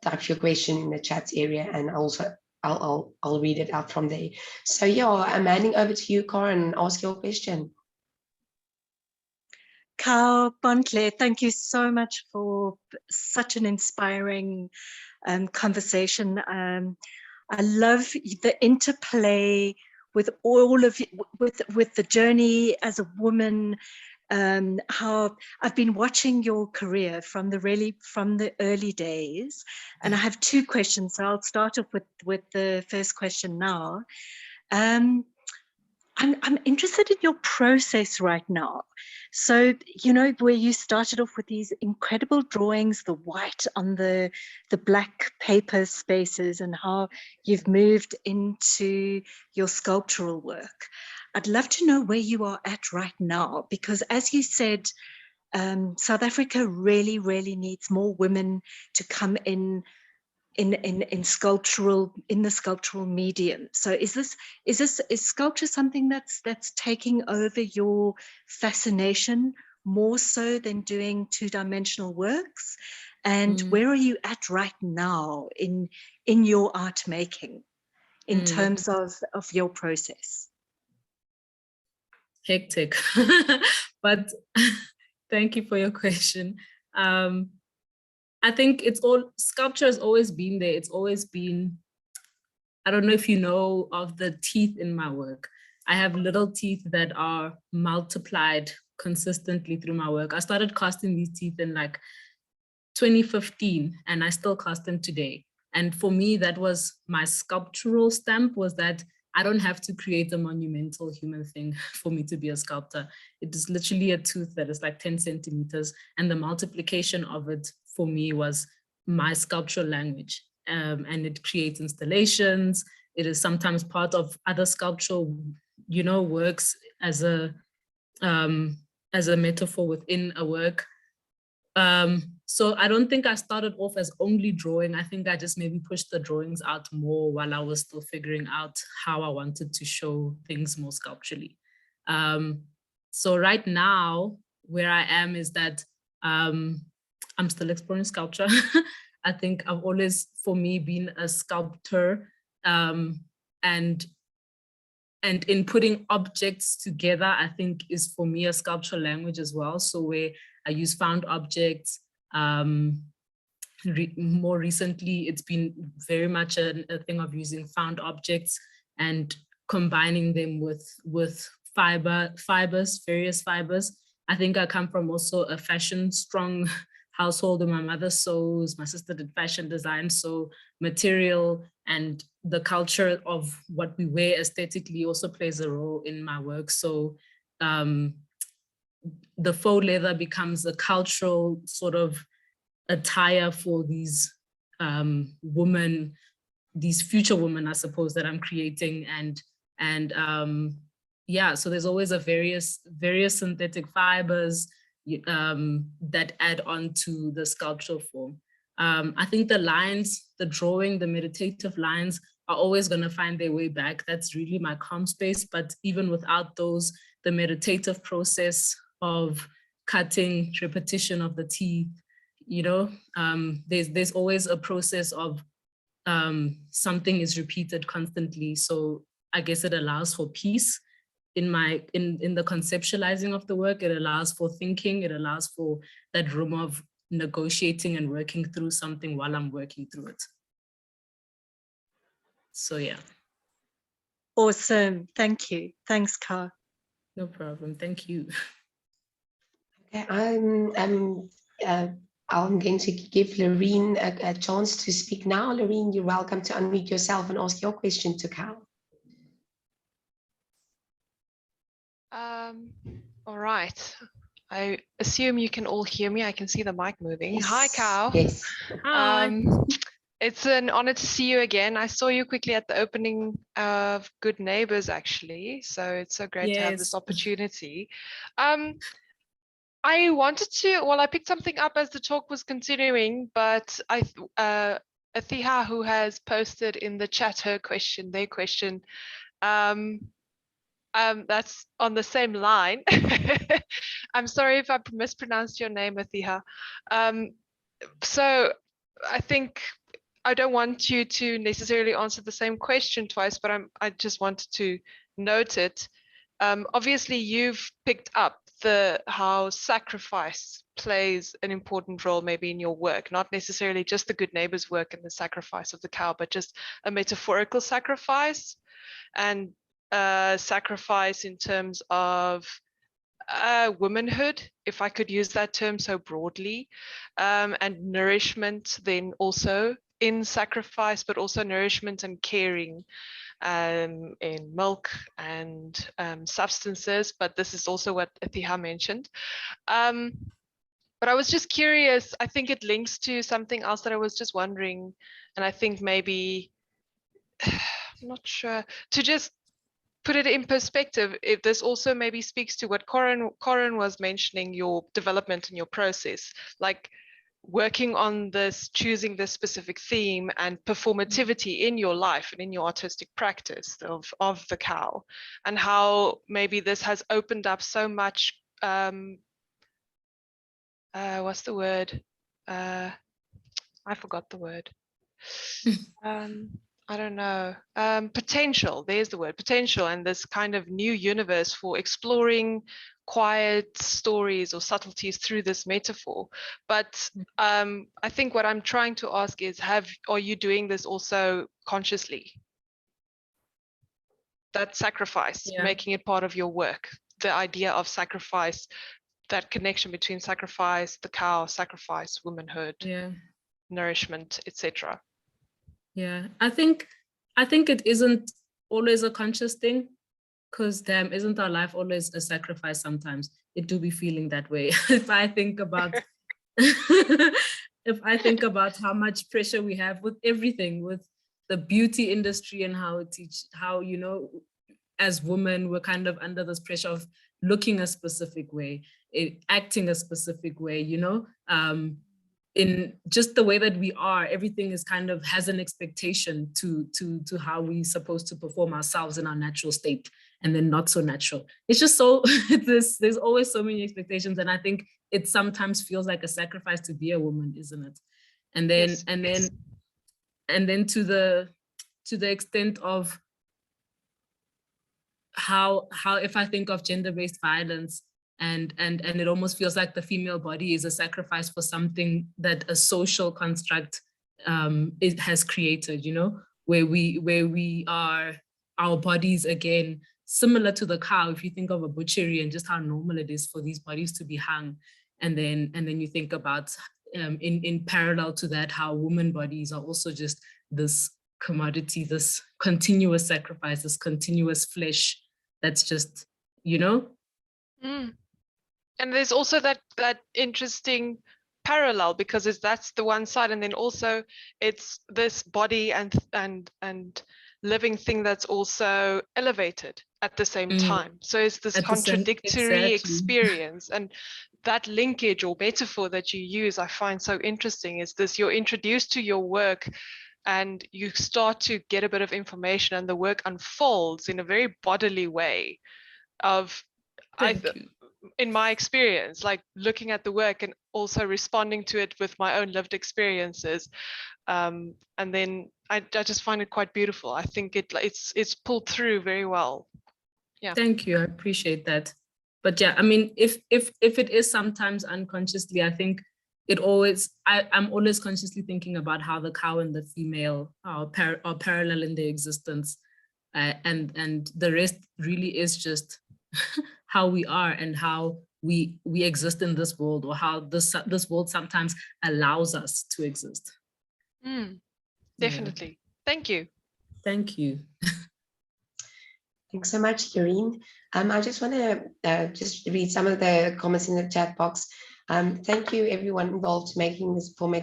type your question in the chat area, and I'll read it out from there. So yeah, I'm handing over to you, Karen, ask your question. Carl Bontle, thank you so much for such an inspiring conversation. I love the interplay with all of you, with the journey as a woman. How I've been watching your career from the early days, and I have two questions. So I'll start off with the first question now. I'm interested in your process right now. So, where you started off with these incredible drawings, the white on the black paper spaces, and how you've moved into your sculptural work. I'd love to know where you are at right now, because as you said, South Africa really, really needs more women to come in the sculptural medium. So is sculpture something that's taking over your fascination more so than doing two-dimensional works? And where are you at right now in your art making in terms of your process? Hectic, but thank you for your question. I think sculpture has always been there. It's always been, I don't know if you know of the teeth in my work. I have little teeth that are multiplied consistently through my work. I started casting these teeth in like 2015, and I still cast them today. And for me, that was my sculptural stamp, was that I don't have to create a monumental human thing for me to be a sculptor. It is literally a tooth that is like 10 centimeters, and the multiplication of it for me was my sculptural language. And it creates installations. It is sometimes part of other sculptural, works as a metaphor within a work. So I don't think I started off as only drawing. I think I just maybe pushed the drawings out more while I was still figuring out how I wanted to show things more sculpturally. So right now, where I am is that I'm still exploring sculpture. I think I've always, for me, been a sculptor, and in putting objects together, I think is for me a sculptural language as well. So where I use found objects. More recently, it's been very much a thing of using found objects and combining them with fibers, various fibers. I think I come from also a fashion strong household where my mother sews, my sister did fashion design, so material and the culture of what we wear aesthetically also plays a role in my work. So the faux leather becomes a cultural sort of attire for these women, these future women, I suppose, that I'm creating. And yeah, so there's always a various synthetic fibers that add on to the sculptural form. I think the lines, the drawing, the meditative lines are always going to find their way back. That's really my calm space. But even without those, the meditative process of cutting, repetition of the teeth, you know, there's always a process of something is repeated constantly. So I guess it allows for peace in the conceptualizing of the work. It allows for thinking. It allows for that room of negotiating and working through something while I'm working through it. So yeah. Awesome. Thank you. Thanks, Ka. No problem. Thank you. Okay, I'm going to give Loreen a chance to speak now. Loreen, you're welcome to unmute yourself and ask your question to Cal. All right. I assume you can all hear me. I can see the mic moving. Yes. Hi, Cal. Yes. Hi. It's an honor to see you again. I saw you quickly at the opening of Good Neighbors, actually. So it's so great to have this opportunity. I wanted to, well, I picked something up as the talk was continuing, but Athiha, who has posted in the chat their question, that's on the same line. I'm sorry if I mispronounced your name, Athiha. So I think I don't want you to necessarily answer the same question twice, but I just wanted to note it. Obviously, you've picked up how sacrifice plays an important role maybe in your work, not necessarily just the Good Neighbors work and the sacrifice of the cow, but just a metaphorical sacrifice and sacrifice in terms of womanhood, if I could use that term so broadly, and nourishment then also in sacrifice, but also nourishment and caring in milk and substances, but this is also what Athiha mentioned. But I was just curious, I think it links to something else that I was just wondering, and I think maybe, I'm not sure, to just put it in perspective, if this also maybe speaks to what Corin was mentioning, your development and your process, like working on this, choosing this specific theme and performativity in your life and in your artistic practice of the cow, and how maybe this has opened up so much, what's the word? I forgot the word. I don't know, potential, there's the word, potential, and this kind of new universe for exploring quiet stories or subtleties through this metaphor. But I think what I'm trying to ask is, are you doing this also consciously? That sacrifice, making it part of your work, the idea of sacrifice, that connection between sacrifice, the cow, sacrifice, womanhood, nourishment, etc. Yeah, I think it isn't always a conscious thing, because damn, isn't our life always a sacrifice sometimes? It do be feeling that way. If I think about how much pressure we have with everything, with the beauty industry and how, you know, as women, we're kind of under this pressure of looking a specific way, acting a specific way, you know, in just the way that we are, everything is kind of has an expectation to how we supposed to perform ourselves in our natural state, and then not so natural. It's just so there's always so many expectations, and I think it sometimes feels like a sacrifice to be a woman, isn't it? And then Yes. and then to the extent of how if I think of gender-based violence and it almost feels like the female body is a sacrifice for something that a social construct it has created, you know, where we are, our bodies, again, similar to the cow. If you think of a butchery and just how normal it is for these bodies to be hung, and then you think about in parallel to that, how women bodies are also just this commodity, this continuous sacrifice, this continuous flesh that's just, you know. And there's also that interesting parallel, because that's the one side, and then also it's this body and living thing that's also elevated at the same time. So it's this contradictory experience. And that linkage or metaphor that you use, I find so interesting, is this: you're introduced to your work and you start to get a bit of information, and the work unfolds in a very bodily way of, in my experience, like looking at the work and also responding to it with my own lived experiences. And then I just find it quite beautiful. I think it's pulled through very well. Yeah. Thank you. I appreciate that. But yeah, I mean, if it is sometimes unconsciously, I think it always, I'm always consciously thinking about how the cow and the female are parallel in their existence. And the rest really is just how we are and how we exist in this world, or how this world sometimes allows us to exist. Definitely. Yeah. Thank you. Thank you. Thanks so much, Doreen. I just want to just read some of the comments in the chat box. Thank you, everyone involved make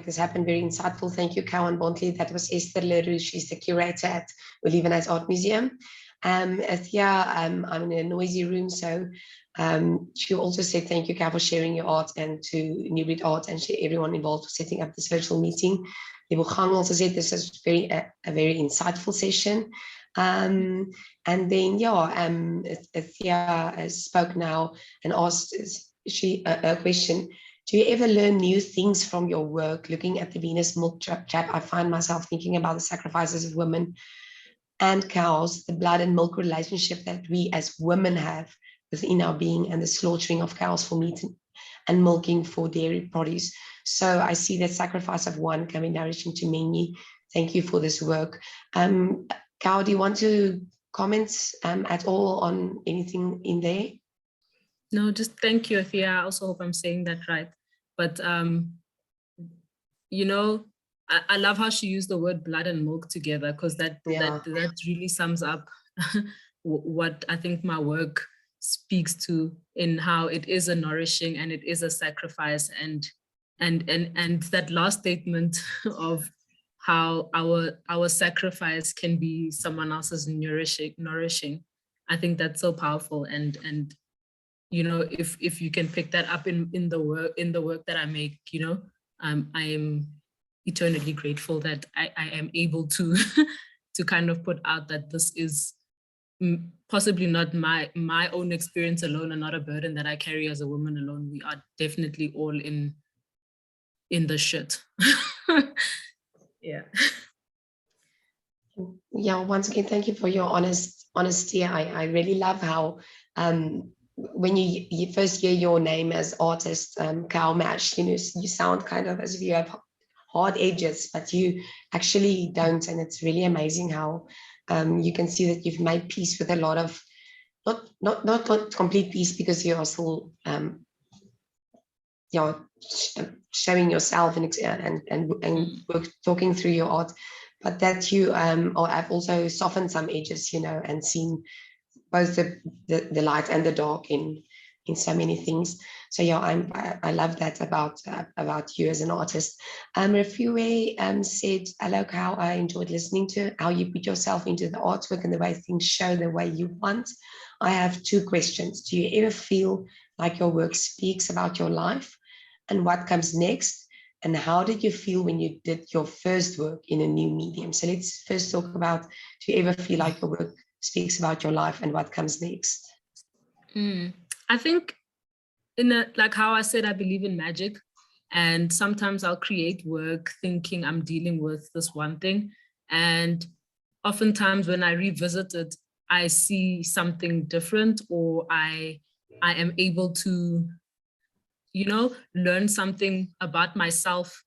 this happen. Very insightful. Thank you, Cowan Bontley. That was Esther Leroux. She's the curator at Olivenhuis Art Museum. Thea, I'm in a noisy room, so she also said thank you, Kat, for sharing your art, and to New Breed Art and everyone involved for setting up this virtual meeting. Lebo Gang also said this is a very insightful session. And then, Thea spoke now and asked a question. Do you ever learn new things from your work? Looking at the Venus milk trap, I find myself thinking about the sacrifices of women and cows, the blood and milk relationship that we as women have within our being, and the slaughtering of cows for meat and milking for dairy produce. So I see that sacrifice of one coming nourishing to many. Thank you for this work. Cow, do you want to comment at all on anything in there? No, just thank you, Thea. I also hope I'm saying that right. But, you know, I love how she used the word blood and milk together, because that really sums up what I think my work speaks to, in how it is a nourishing and it is a sacrifice, and that last statement of how our sacrifice can be someone else's nourishing. I think that's so powerful, and you know, if you can pick that up in the work that I make, you know, I am eternally grateful that I am able to to kind of put out that this is possibly not my own experience alone, and not a burden that I carry as a woman alone. We are definitely all in the shit. Yeah. Yeah, once again, thank you for your honesty. I really love how when you first hear your name as artist, Cow Mash, you know, you sound kind of as if you have hard edges, but you actually don't. And it's really amazing how you can see that you've made peace with a lot of, not complete peace, because you are still showing yourself and talking through your art, but that you have also softened some edges, you know, and seen both the light and the dark in so many things. So yeah, I love that about you as an artist. Refuwe said, hello, Cow, I enjoyed listening to how you put yourself into the artwork and the way things show the way you want. I have two questions. Do you ever feel like your work speaks about your life and what comes next? And how did you feel when you did your first work in a new medium? So let's first talk about, do you ever feel like your work speaks about your life and what comes next? I think like how I said, I believe in magic, and sometimes I'll create work thinking I'm dealing with this one thing, and oftentimes when I revisit it, I see something different, or I am able to, you know, learn something about myself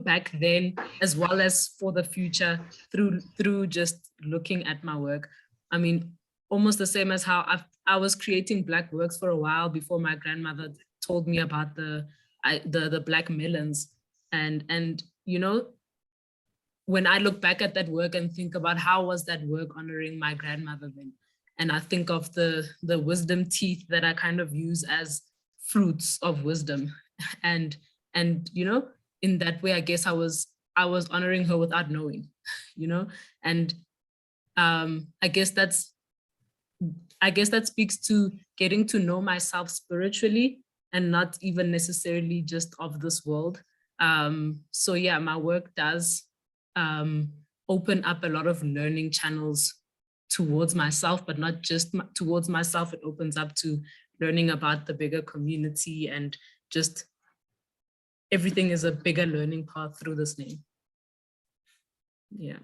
back then, as well as for the future through just looking at my work. I mean, almost the same as how I was creating black works for a while before my grandmother told me about the black melons, and you know, when I look back at that work and think about how was that work honoring my grandmother then, and I think of the wisdom teeth that I kind of use as fruits of wisdom, and you know, in that way, I guess I was honoring her without knowing, you know, and I guess that speaks to getting to know myself spiritually and not even necessarily just of this world. So yeah, my work does open up a lot of learning channels towards myself, but not just towards myself. It opens up to learning about the bigger community, and just everything is a bigger learning path through this name. Yeah.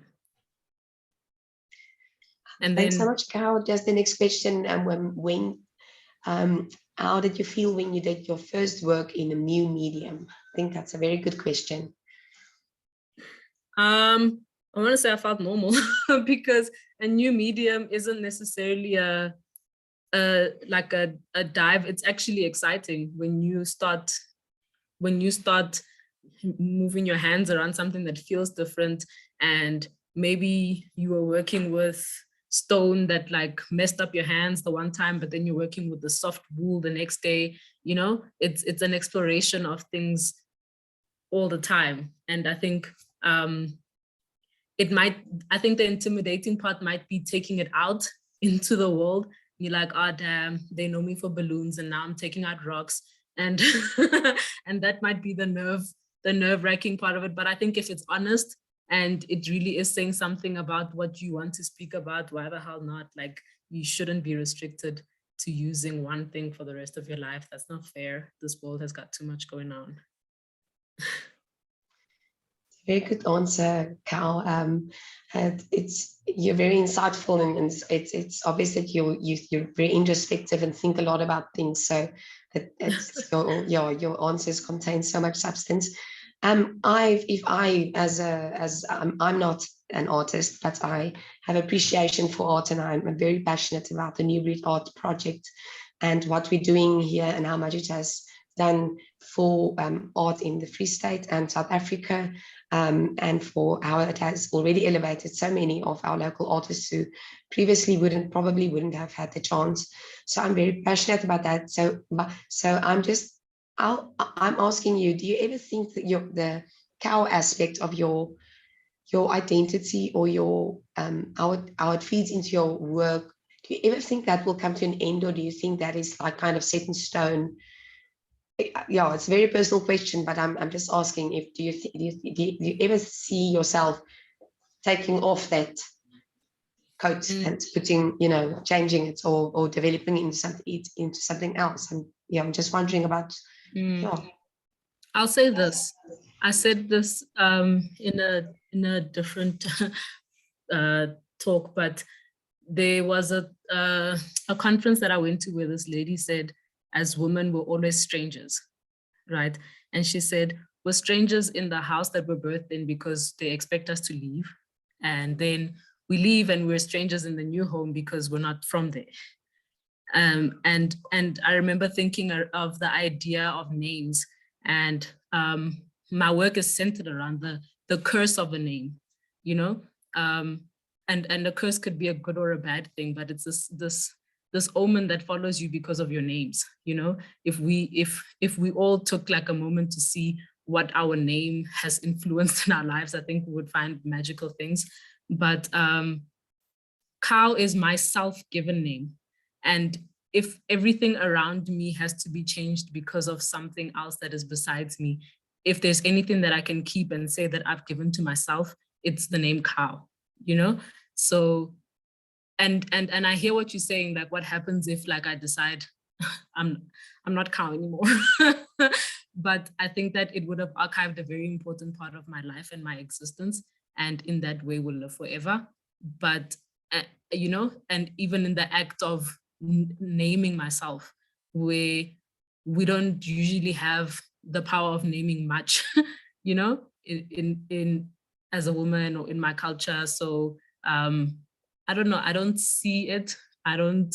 And Thanks then, so much, Carol. Just the next question, how did you feel when you did your first work in a new medium? I think that's a very good question. I want to say I felt normal because a new medium isn't necessarily like a dive. It's actually exciting when you start moving your hands around something that feels different, and maybe you were working with stone that like messed up your hands the one time, but then you're working with the soft wool the next day. You know, it's an exploration of things all the time. And I think the intimidating part might be taking it out into the world. You're like, oh damn, they know me for balloons and now I'm taking out rocks. And and that might be the nerve-wracking part of it. But I think if it's honest and it really is saying something about what you want to speak about, why the hell not? Like, you shouldn't be restricted to using one thing for the rest of your life. That's not fair. This world has got too much going on. Very good answer, Cal. You're very insightful, and it's obvious that you're very introspective and think a lot about things. So your answers contain so much substance. I'm not an artist, but I have appreciation for art, and I'm very passionate about the New Breed Art Project and what we're doing here and how much it has done for art in the Free State and South Africa, and for how it has already elevated so many of our local artists who previously probably wouldn't have had the chance. So I'm very passionate about that. So I'm asking you, do you ever think that the cow aspect of your identity, or your how it feeds into your work, do you ever think that will come to an end, or do you think that is like kind of set in stone? Yeah, it's a very personal question, but I'm just asking, if do you ever see yourself taking off that coat and putting, changing it, or developing into something else? And yeah, I'm just wondering about. Yeah. I'll say this. I said this in a different talk, but there was a conference that I went to where this lady said, as women, we're always strangers, right? And she said, we're strangers in the house that we're birthed in because they expect us to leave. And then we leave and we're strangers in the new home because we're not from there. And I remember thinking of the idea of names, and my work is centered around the curse of a name, and the curse could be a good or a bad thing, but it's this omen that follows you because of your names. If we all took like a moment to see what our name has influenced in our lives, I think we would find magical things. But Cow is my self-given name. And if everything around me has to be changed because of something else that is besides me, if there's anything that I can keep and say that I've given to myself, it's the name Cow, So, and I hear what you're saying, like what happens if like I decide I'm not cow anymore. But I think that it would have archived a very important part of my life and my existence, and in that way will live forever. But you know, and even in the act of naming myself, where we don't usually have the power of naming much, you know, in as a woman or in my culture. So I don't know, I don't see it. I don't,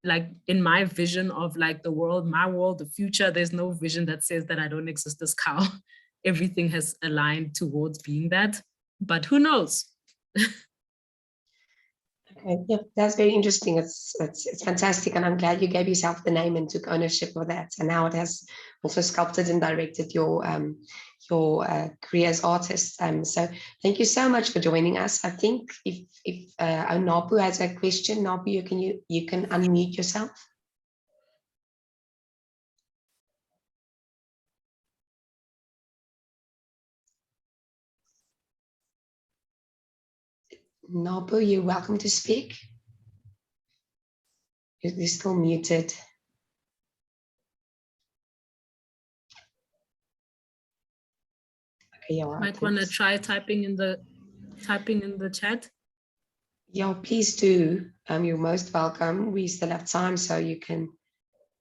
like, in my vision of like the world, my world, the future, there's no vision that says that I don't exist as cow. Everything has aligned towards being that, but who knows? Okay, yeah, that's very interesting. It's fantastic, and I'm glad you gave yourself the name and took ownership of that. And now it has also sculpted and directed your career as artist. So thank you so much for joining us. I think if Napu has a question, Napu, you can unmute yourself. Napu, you're welcome to speak. You're still muted. Okay, yeah, Might want to try typing in the chat. Yeah, please do. You're most welcome. We still have time, so you can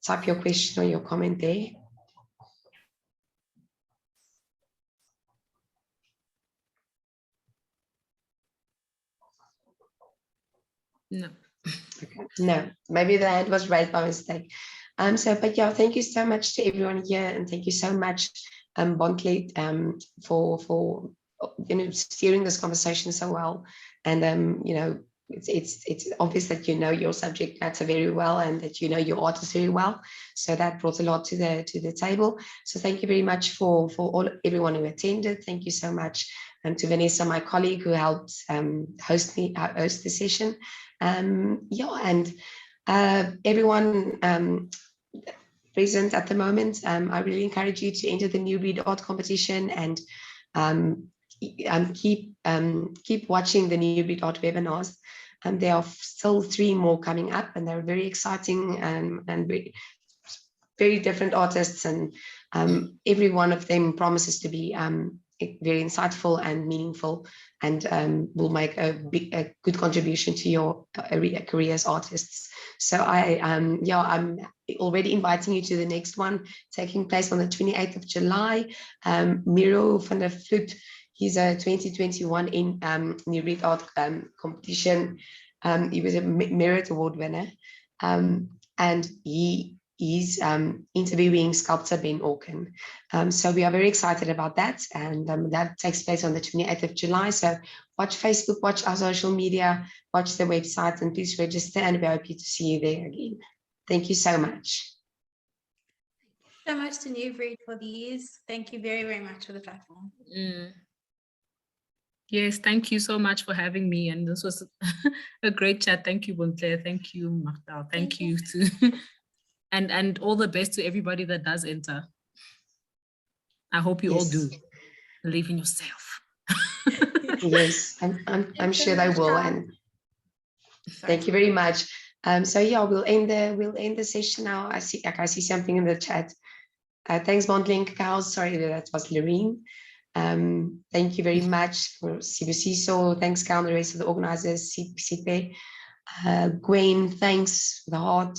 type your question or your comment there. No. Okay. No, maybe the hand was raised by mistake. But yeah, thank you so much to everyone here, and thank you so much, Bontle, for steering this conversation so well. And it's obvious that you know your subject matter very well, and that you know your artist very well. So that brought a lot to the table. So thank you very much for everyone who attended. Thank you so much to Vanessa, my colleague, who helped host the session. Everyone present at the moment, I really encourage you to enter the New Breed Art competition, and keep watching the New Breed Art webinars. There are still 3 more coming up, and they're very exciting and very, very different artists, and every one of them promises to be very insightful and meaningful, and will make a good contribution to your career as artists. So I'm already inviting you to the next one, taking place on the 28th of July. Miro van der Vloed, he's a 2021 in New Breed Art competition. He was a Merit Award winner, and he's interviewing sculptor Ben Orkin. So we are very excited about that, and that takes place on the 28th of July. So watch Facebook, watch our social media, watch the website, and please register, and we hope to see you there again. Thank you so much. So much to New Breed for these. Thank you very, very much for the platform. Yes, thank you so much for having me, and this was a great chat. Thank you, Bontle. Thank you, Magda. Thank you to and all the best to everybody that does enter. I hope you all do. Believe in yourself. Yes, I'm sure they will. And thank you very much. So yeah, we'll end the session now. I see something in the chat. Thanks, Bontlink Cows. Sorry, that was Loreen. Thank you very much for Sibusiso. Thanks, Cal, and the rest of the organizers. Sipe. Gwen, thanks for the heart.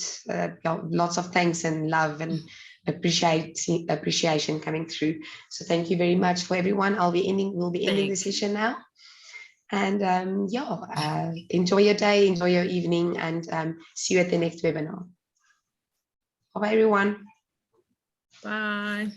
Lots of thanks and love and appreciation coming through. So thank you very much for everyone. We'll be ending the session now. And enjoy your day, enjoy your evening, and see you at the next webinar. Bye, everyone. Bye.